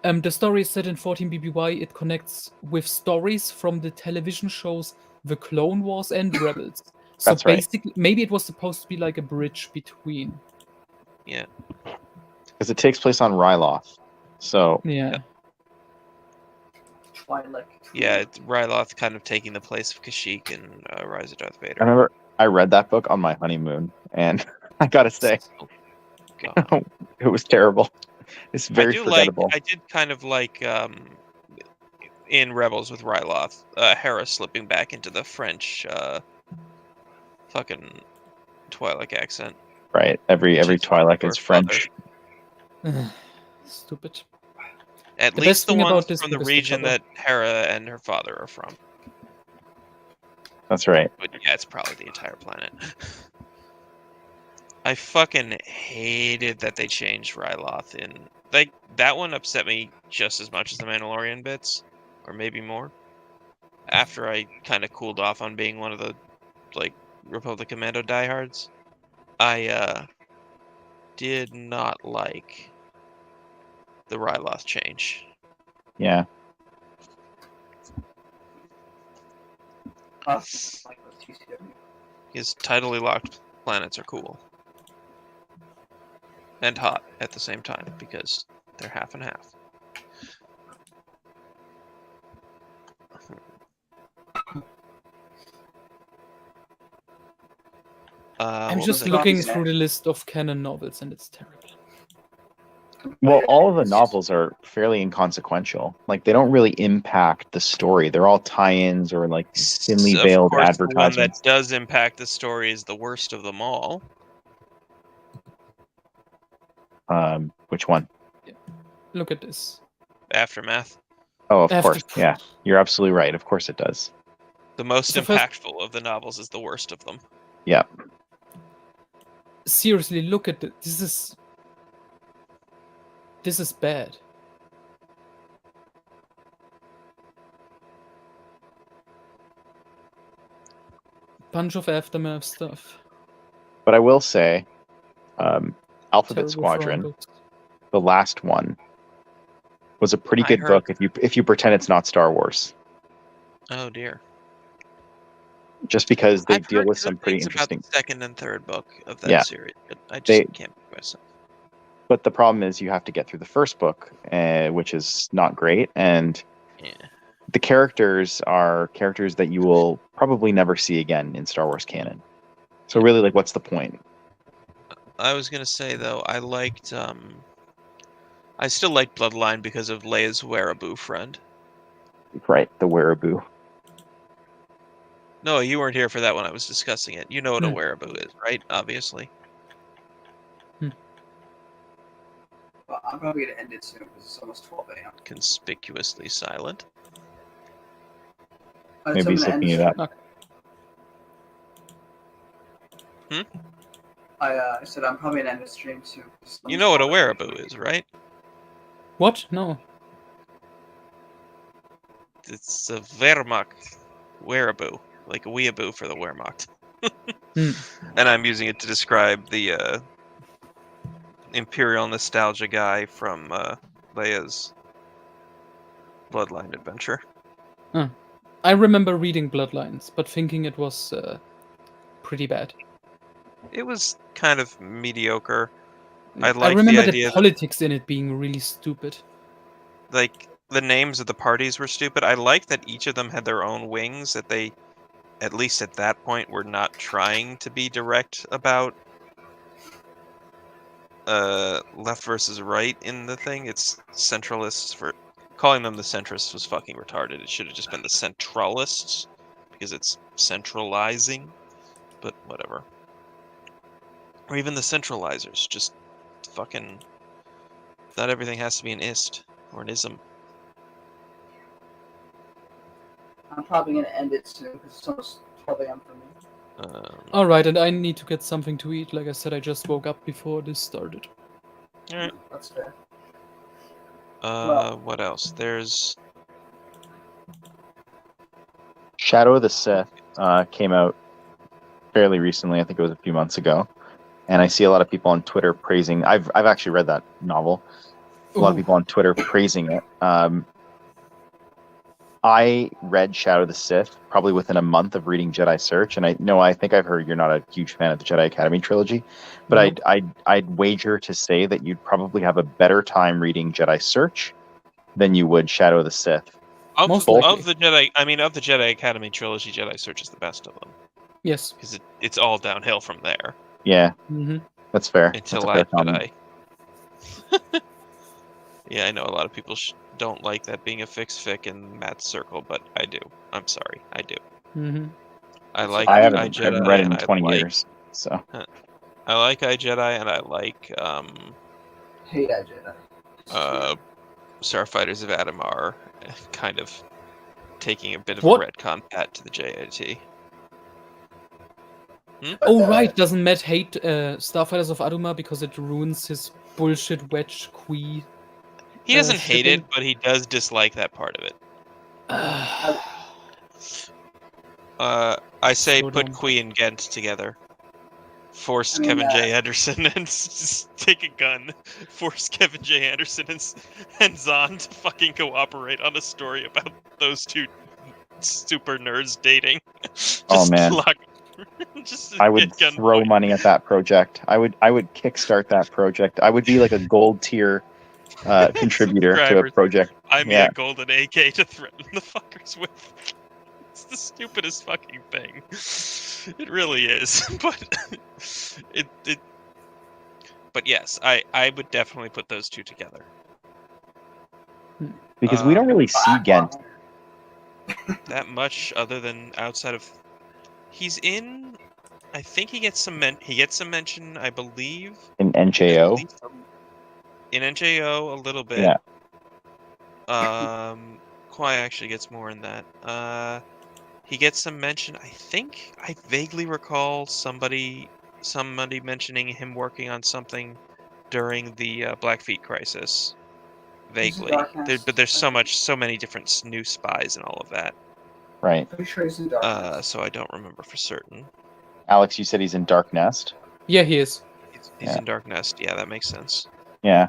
the story is set in 14 BBY. It connects with stories from the television shows The Clone Wars and Rebels. So That's right. basically, maybe it was supposed to be like a bridge between. Yeah. Because it takes place on Ryloth. So Yeah. Twilight. Yeah, it's Ryloth kind of taking the place of Kashyyyk in Rise of Darth Vader. I remember I read that book on my honeymoon, and I gotta say, God. it was terrible. It's very forgettable. I did kind of like in Rebels with Ryloth, Hera slipping back into the French fucking Twi'lek accent. Right. Every Which is Twi'lek her is French. Stupid. At The least best the thing about ones this from the book is the region cover. that Hera and her father are from. That's right. But yeah, it's probably the entire planet. I fucking hated that they changed Ryloth in that one upset me just as much as the Mandalorian bits, or maybe more. After I kind of cooled off on being one of the like Republic Commando diehards, I did not like the Ryloth change. Yeah. His tidally locked planets are cool. And hot at the same time, because they're half and half. I'm what just was I looking gonna say? through the list of canon novels, and it's terrible. Well, all of the novels are fairly inconsequential. Like, they don't really impact the story. They're all tie-ins or like thinly Of veiled course, the one that advertisements. does impact the story is the worst of them all. Which one? Look at this. Aftermath. Oh, of After- course. Yeah, you're absolutely right. Of course it does. The most So first- impactful of the novels is the worst of them. Yeah. Seriously, look at it. This is bad. Bunch of aftermath stuff. But I will say, Alphabet Terrible Squadron, throne books. the last one, was a pretty I good heard- book if you pretend it's not Star Wars. Oh dear. Just because they I've deal heard with good some pretty things interesting. about the second and third book of that Yeah. series, but I just can't bring myself. But the problem is you have to get through the first book, which is not great, and Yeah. the characters are characters that you will probably never see again in Star Wars canon. So really, like, what's the point? I was gonna say though, I still like Bloodline because of Leia's Wereaboo friend. Right, the Wereaboo. No, you weren't here for that when I was discussing it. You know what a Hmm. Wereaboo is, right? Obviously. Well, I'm probably gonna end it soon because it's almost 12 a.m. Conspicuously silent. Maybe he's looking it up. I said I'm probably gonna end the stream soon. 'cause it's You know what a almost 12 Wereaboo is, right? What? No. It's a Wehrmacht wereaboo, like a weeaboo for the Wehrmacht. And I'm using it to describe the Imperial nostalgia guy from Leia's Bloodline adventure. I remember reading Bloodlines, but thinking it was pretty bad. It was kind of mediocre. I like remember the the idea that, politics in it being really stupid. like, the names of the parties were stupid. I like that each of them had their own wings, that they, at least at that point, were not trying to be direct about left versus right in the thing. It's centralists. For calling them the centrists was fucking retarded. It should have just been the centralists, because it's centralizing, but whatever. Or even the centralizers, just fucking, not everything has to be an ist or an ism. I'm probably going to end it soon because it's almost 12 a.m. for me. Alright, and I need to get something to eat. Like I said, I just woke up before this started. Alright. That's fair. What else? There's Shadow of the Sith came out fairly recently. I think it was a few months ago, and I see a lot of people on Twitter praising. I've actually read that novel. A lot of people on Twitter praising it. I read Shadow of the Sith probably within a month of reading Jedi Search, and I think I've heard you're not a huge fan of the Jedi Academy trilogy, but Nope. I'd wager to say that you'd probably have a better time reading Jedi Search than you would Shadow of the Sith. of Most the likely. Jedi. I mean, of the Jedi Academy trilogy, Jedi Search is the best of them, Yes. because it's all downhill from there Yeah, Mm-hmm. that's fair. until That's a fair Last comment. Jedi. Yeah, I know a lot of people don't like that being a fixed fic in Matt's circle, but I do. I'm sorry, I do. Mm-hmm. I like I haven't iJedi, read it and in I 20 like years, so I like iJedi, and I like Hate that Jedi. Starfighters of Adamar, kind of taking a bit of What? a retcon pat to the JIT. Oh, right. Doesn't Matt hate Starfighters of Aduma because it ruins his bullshit wedge Qui? He doesn't hate it, shipping? but he does dislike that part of it. I say So put dumb. Qui and Gent together. Force I mean, Kevin J. Anderson and just take a gun. Force Kevin J. Anderson and Zahn to fucking cooperate on a story about those two super nerds dating. Just Oh, man. just I would get throw gunpoint. money at that project. I would kickstart that project. I would be like a gold tier contributor to a Subscribers. project. I mean, Yeah. a golden AK to threaten the fuckers with. It's the stupidest fucking thing. It really is, but But yes, I would definitely put those two together. Because we don't really see Gent. That much, other than outside of, he's in. I think he gets some mention. I believe In at NJO. least in NJO a little bit. Yeah. Kwai actually gets more in that. He gets some mention. I think I vaguely recall somebody mentioning him working on something during the Blackfeet crisis. Vaguely, but there's so many different new spies and all of that. Right. Pretty sure he's in Darkness. So I don't remember for certain. Alex, you said he's in Dark Nest. Yeah, he is. He's in Dark Nest. Yeah, that makes sense. Yeah.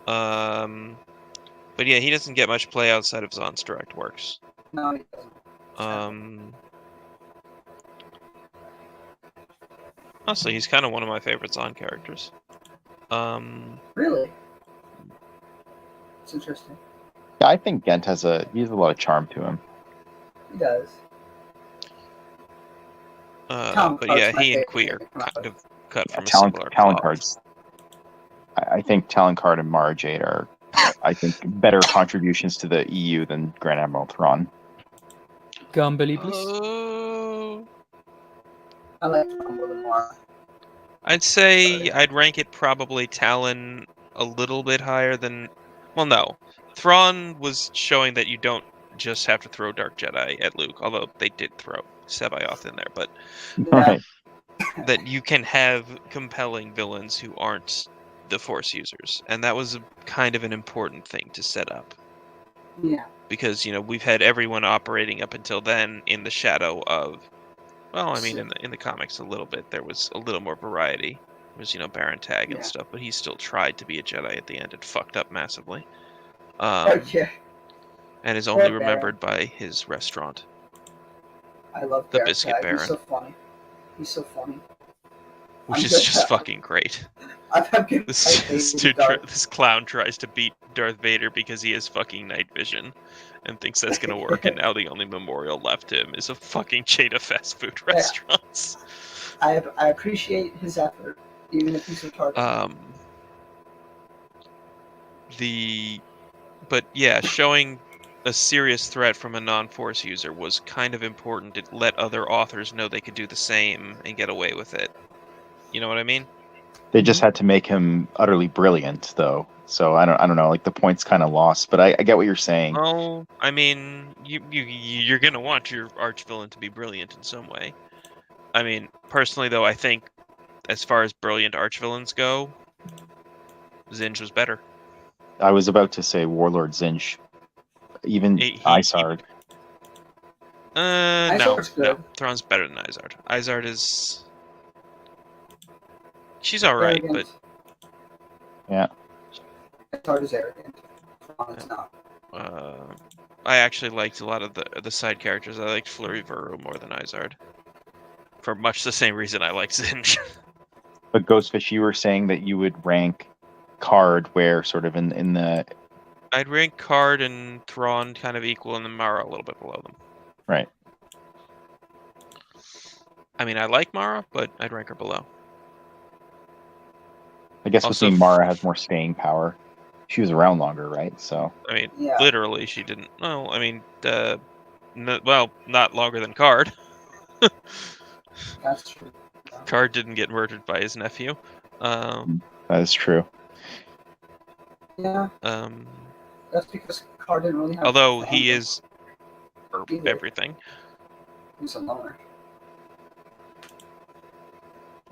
But yeah, he doesn't get much play outside of Zahn's direct works. No, he doesn't. Honestly, he's kind of one of my favorite Zahn characters. Really? It's interesting. Yeah, I think Gent has a lot of charm to him. He does. But yeah, he and Qui are kind of cut from a similar Talon cloth. cards. I think Talon Card and Mara Jade are, I think, better contributions to the EU than Grand Admiral Thrawn. Gambeli, please. I like Thrawn more than Mara. I'd say I'd rank it probably Talon a little bit higher than. Well, no. Thrawn was showing that you don't just have to throw Dark Jedi at Luke, although they did throw Sabayoth in there, but Right. that you can have compelling villains who aren't the Force users, and that was kind of an important thing to set up. Yeah. because we've had everyone operating up until then in the shadow of. Well, I mean, in the comics, a little bit there was a little more variety. There was Baron Tag and stuff, but he still tried to be a Jedi at the end and fucked up massively. Yeah. And is Poor only Baron. remembered by his restaurant. I love The Baron Biscuit Tag. Baron. He's so funny. He's so funny. Which is just fucking great. I've had good This clown tries to beat Darth Vader because he has fucking night vision and thinks that's gonna work, and now the only memorial left to him is a fucking chain of fast food restaurants. I appreciate his effort, even if he's retarded. But yeah, showing a serious threat from a non-Force user was kind of important to let other authors know they could do the same and get away with it. You know what I mean? They just had to make him utterly brilliant, though. So I don't know. Like, the point's kind of lost, but I get what you're saying. Oh, I mean, you're gonna want your archvillain to be brilliant in some way. I mean, personally, though, I think as far as brilliant archvillains go, Zinj was better. I was about to say Warlord Zinj. Even Isard. No. Thrawn's better than Izard. Izard is... She's alright, but... Yeah. Izard is arrogant. Thrawn is not. I actually liked a lot of the side characters. I liked Flurry Vuru more than Izard. For much the same reason I like Zinj. But Ghostfish, you were saying that you would rank Card where sort of in the... I'd rank Card and Thrawn kind of equal, and then Mara a little bit below them. Right. I mean, I like Mara, but I'd rank her below. I guess with me, Mara has more staying power. She was around longer, right? So. I mean, literally, she didn't. Well, I mean, not longer than Card. That's true. Card didn't get murdered by his nephew. That is true. Yeah. That's because Card didn't really have. Although he is everything. He's a loner.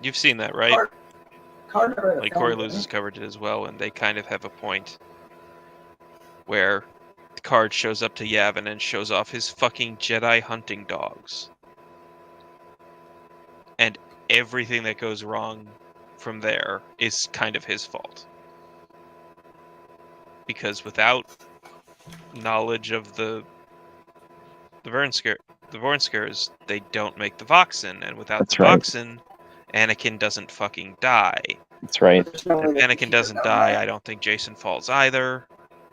You've seen that, right? Card like Corey Loses covered it as well, and they kind of have a point where Card shows up to Yavin and shows off his fucking Jedi hunting dogs. And everything that goes wrong from there is kind of his fault. Because without knowledge of the Vornskers, they don't make the Voxen, and without the Voxen, Anakin doesn't fucking die. That's right. If Anakin doesn't die, I don't think Jason falls either,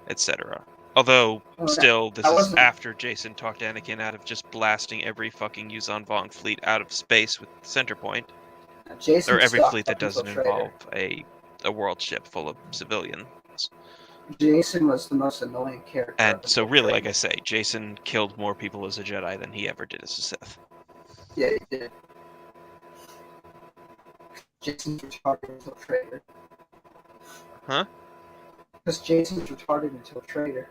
etc. Although, still, this is after Jason talked Anakin out of just blasting every fucking Yuuzhan Vong fleet out of space with Centerpoint. Or every fleet that doesn't involve a world ship full of civilians. Jason was the most annoying character. And so really, like I say, Jason killed more people as a Jedi than he ever did as a Sith. Yeah, he did. Jason's retarded until traitor. Huh? Because Jason's retarded until traitor.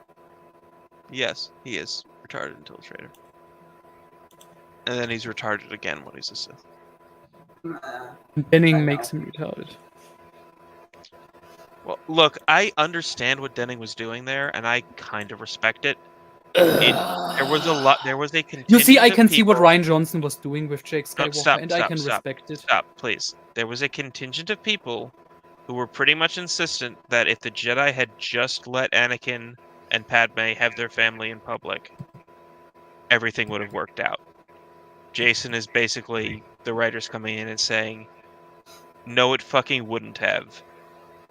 Yes, he is retarded until a traitor. And then he's retarded again when he's a Sith. Denning makes him retarded. Well, look, I understand what Denning was doing there, and I kind of respect it. There was a contingent. You see, I can see what people... Rian Johnson was doing with Jake Skywalker, I can respect it. Stop, please. There was a contingent of people who were pretty much insistent that if the Jedi had just let Anakin and Padme have their family in public, everything would have worked out. Jason is basically the writers coming in and saying, no, it fucking wouldn't have.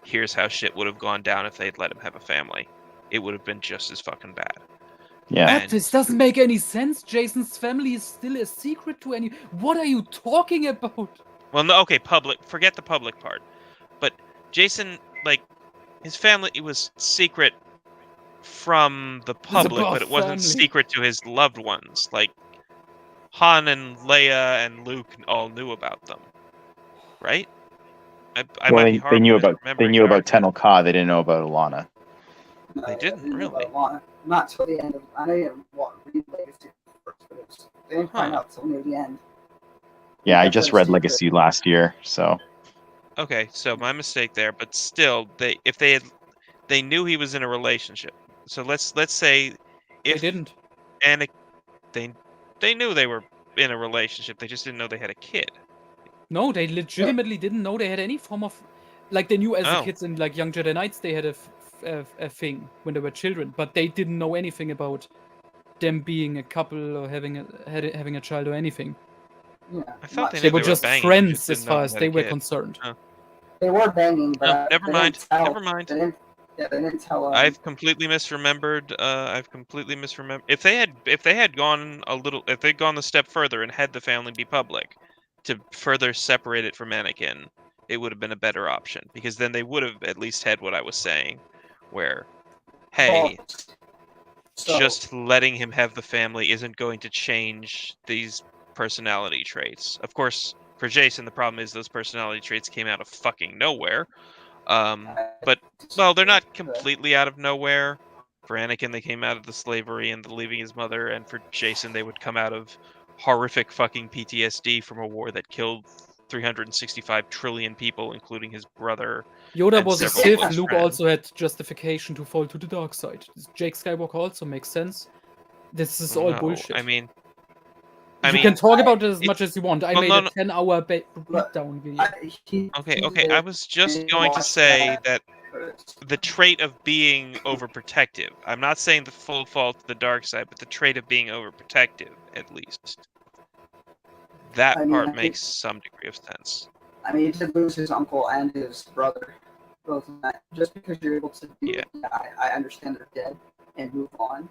Here's how shit would have gone down if they'd let him have a family. It would have been just as fucking bad. Yeah. But this doesn't make any sense. Jason's family is still a secret to any... What are you talking about? Well, no, okay, public. Forget the public part. But Jason, like, his family, it was secret from the public, but it wasn't secret to his loved ones. Like, Han and Leia and Luke all knew about them. Right? They knew about Tenel Ka. They didn't know about Alana. No, they didn't really. Not till the end of. I didn't read Legacy first, but they didn't find out till near the end. Yeah, I just read Legacy last year, so. Okay, so my mistake there, but still, they knew he was in a relationship. So let's say They if didn't. they knew they were in a relationship, they just didn't know they had a kid. No, they legitimately didn't know they had any form of, like, they knew as the Oh. kids in like Young Jedi Knights they had a thing when they were children, but they didn't know anything about them being a couple or having a child or anything. Yeah, I thought they They knew were they just banging, friends just as didn't know far they as had they a were kid. concerned. Oh. they were banging, but No, never they mind. didn't tell. Never mind. They didn't tell. I've completely misremembered. If they had gone the step further and had the family be public, to further separate it from Anakin, it would have been a better option, because then they would have at least had what I was saying, where, hey, just letting him have the family isn't going to change these personality traits. Of course, for Jason, the problem is those personality traits came out of fucking nowhere. But, well, they're not completely out of nowhere. For Anakin, they came out of the slavery and the leaving his mother, and for Jason, they would come out of horrific fucking PTSD from a war that killed 365 trillion people, including his brother. Yoda and was a several Sith. close Luke friends. also had justification to fall to the dark side. Jake Skywalker also makes sense. This is all No, bullshit. I mean, you can talk about it as it- much as you want. I well, made no, a no. 10-hour breakdown video. Okay, I was just going to say that the trait of being overprotective. I'm not saying the full fault to the dark side, but the trait of being overprotective, at least. That part makes some degree of sense. I mean, he did lose his uncle and his brother. Both of that. Just because you're able to do it, I understand they're dead and move on,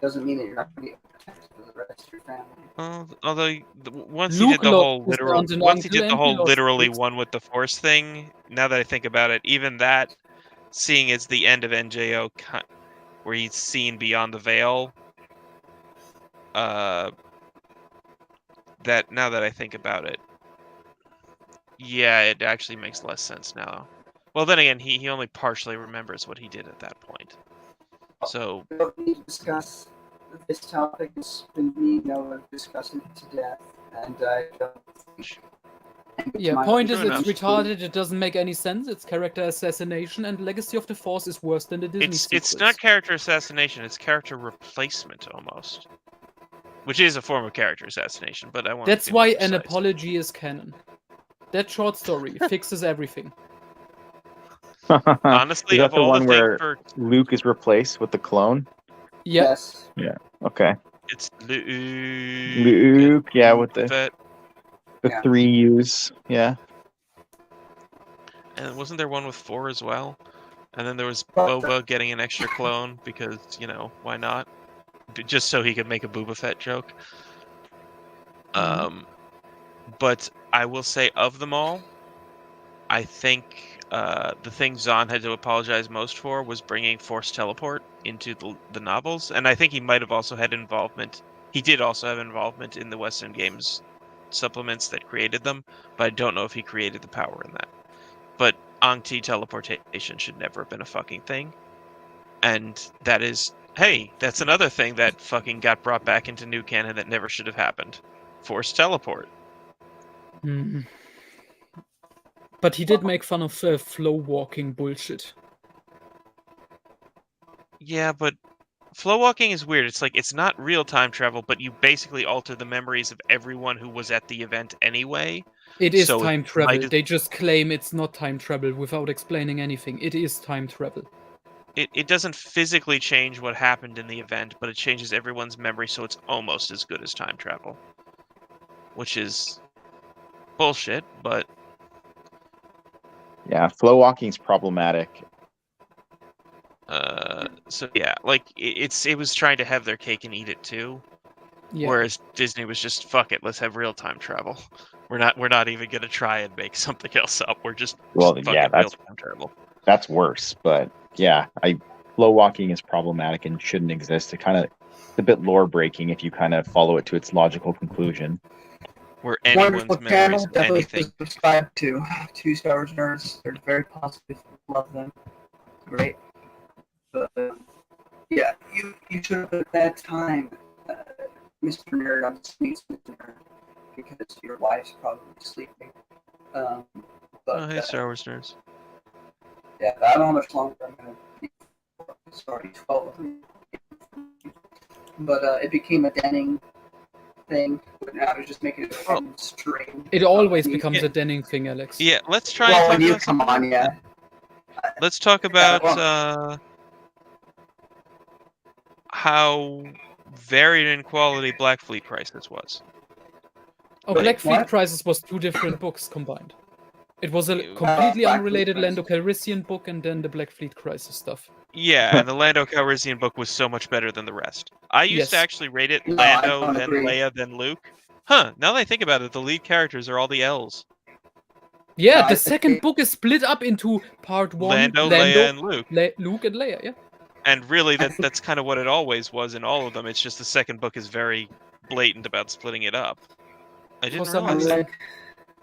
doesn't mean that you're not going to be protected for the rest of your family. Well, although once Luke he did the lost whole his literal, aunt and once he uncle, did the and he whole lost literally his- one with the Force thing, now that I think about it, even that, seeing as the end of NJO, where he's seen beyond the veil, that now that I think about it, yeah, it actually makes less sense now. Well, then again, he only partially remembers what he did at that point. So We don't need to discuss this topic. It's been me, Noah, discussing it to death, and I don't think. Yeah, point is True it's enough. retarded, it doesn't make any sense, it's character assassination, and Legacy of the Force is worse than the Disney sequels. it's not character assassination, it's character replacement almost. Which is a form of character assassination, but I want That's to be more why precise. an apology is canon. That short story fixes everything. Honestly, is that of the all one the where things for Luke is replaced with the clone? Yep. Yes. Yeah. Okay. it's Luke, Luke, yeah, with the Fett, Yeah. 3 U's. Yeah. and wasn't there one with 4 as well? And then there was But Boba getting an extra clone because, why not? Just so he could make a Boba Fett joke. But I will say, of them all, I think the thing Zahn had to apologize most for was bringing Force Teleport into the novels, and I think he might have also had involvement. He did also have involvement in the Western Games supplements that created them, but I don't know if he created the power in that. But Aang-Ti teleportation should never have been a fucking thing. And that is, hey, that's another thing that fucking got brought back into new canon that never should have happened. Force teleport. But he did make fun of flow walking bullshit. Yeah, but flow walking is weird. It's like, it's not real time travel, but you basically alter the memories of everyone who was at the event anyway. It is So time travel. might- They just claim it's not time travel without explaining anything. It is time travel. It doesn't physically change what happened in the event, but it changes everyone's memory, so it's almost as good as time travel. Which is bullshit, but Yeah, flow walking is problematic. so yeah, like it was trying to have their cake and eat it too. Yeah. Whereas Disney was just, fuck it, let's have real time travel. We're not even gonna try and make something else up. We're just Well, fucking yeah, real time travel. That's worse, but yeah, flow walking is problematic and shouldn't exist. It's a bit lore breaking if you kind of follow it to its logical conclusion. Where anyone's Wonderful memories channel. of Definitely anything. subscribe to Two Star Wars Nerds. They're very positive. Love them. Great. But yeah, you should have at that time, Mr. Nerd. I'm sweet, Mr. Nerd, because your wife's probably sleeping. But Oh, hey, Star Wars nerds. yeah, I don't know how much longer I'm gonna be. It's already 12. but it became a Denning thing. But I was just making it a string. It always you becomes can't- a Denning thing, Alex. Yeah, let's try Well, and when talk you about come something on, else. yeah. Let's talk about well- how varied in quality Black Fleet Crisis was. Oh, Wait, Black Fleet what? Crisis was 2 different books combined. It was a You- completely Black unrelated Fleet Lando Crisis. Calrissian book and then the Black Fleet Crisis stuff. Yeah, and the Lando Calrissian book was so much better than the rest. I used to Yes. actually rate it No, I Lando, don't then agree. Leia, then Luke. Huh, now that I think about it, the lead characters are all the L's. Yeah, I the think second it- book is split up into part 1, Lando, Leia, and Luke. Luke, and Leia, yeah. And really, I think- that's kind of what it always was in all of them. It's just the second book is very blatant about splitting it up. I didn't some I realize that. like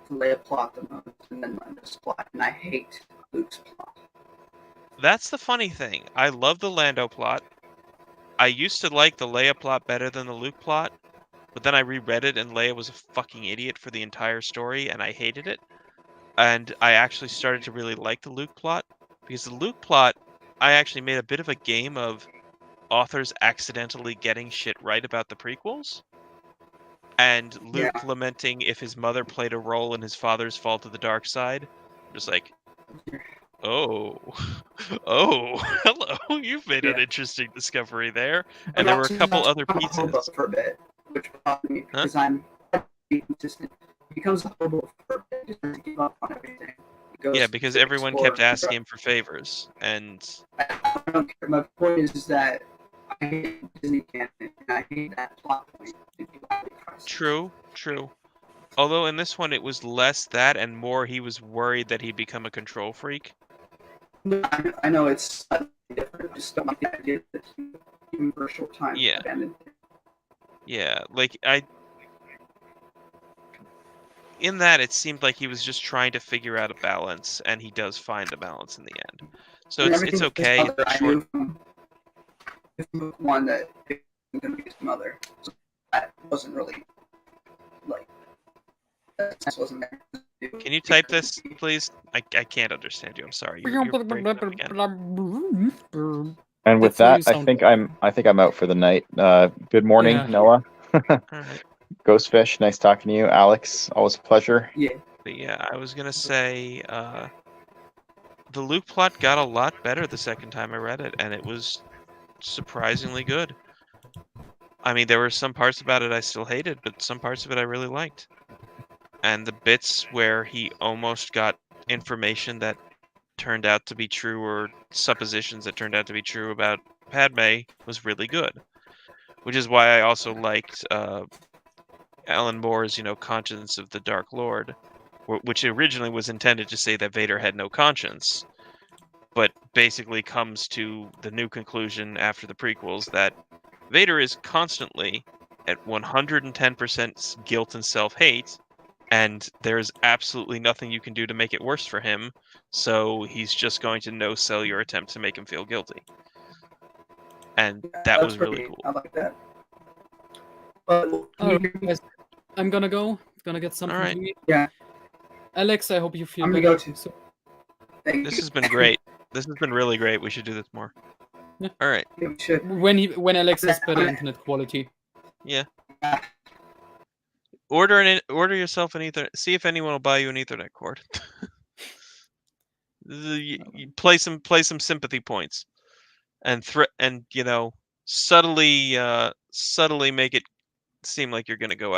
the Leia plot the most, and then Lando's plot, and I hate Luke's plot. That's the funny thing. I love the Lando plot. I used to like the Leia plot better than the Luke plot, but then I reread it and Leia was a fucking idiot for the entire story and I hated it. And I actually started to really like the Luke plot because the Luke plot, I actually made a bit of a game of authors accidentally getting shit right about the prequels. And Luke Yeah. lamenting if his mother played a role in his father's fall to the dark side. Just like, oh, hello, you've made an Yeah. interesting discovery there. But And there were a also, couple that's other a pieces. hobo for a bit, which bothered me Huh? because I'm consistent. He becomes a hobo for a bit. He doesn't give up on everything. He goes Yeah, because to everyone explore. kept asking him for favors, and I don't care. My point is that I hate Disney canon, and I hate that plot point. in Black Fleet Crisis. true. Although in this one it was less that and more he was worried that he'd become a control freak. I know it's slightly different. I just don't like the idea that he, even for a short time, Yeah. abandoned. Yeah, like in that it seemed like he was just trying to figure out a balance, and he does find a balance in the end. So And it's everything with his okay. mother, It's I short. knew from book one that it was going to be his mother. So that wasn't really like that sense wasn't there. Can you type this, please? I can't understand you. I'm sorry. You're breaking up again. And with That's that, how you I sound. think I'm out for the night. Good morning, Yeah. Noah. All right. Ghostfish, nice talking to you. Alex, always a pleasure. Yeah. But yeah, I was gonna say the Luke plot got a lot better the second time I read it, and it was surprisingly good. I mean, there were some parts about it I still hated, but some parts of it I really liked. And the bits where he almost got information that turned out to be true, or suppositions that turned out to be true about Padme, was really good. Which is why I also liked Alan Moore's, Conscience of the Dark Lord, which originally was intended to say that Vader had no conscience, but basically comes to the new conclusion after the prequels that Vader is constantly at 110% guilt and self-hate, and there's absolutely nothing you can do to make it worse for him, so he's just going to no-sell your attempt to make him feel guilty. And that That's was really pretty- cool. I like that. But Alright, guys, I'm gonna go. Gonna get something Alright. to eat. Yeah. Alex, I hope you feel I'm gonna better. go too. So, thank This you. has been great. This has been really great. We should do this more. Yeah. All right. Yeah, we should. when Alex has better internet quality. Order yourself an Ethernet. See if anyone will buy you an Ethernet cord. You play some sympathy points, and subtly make it seem like you're gonna go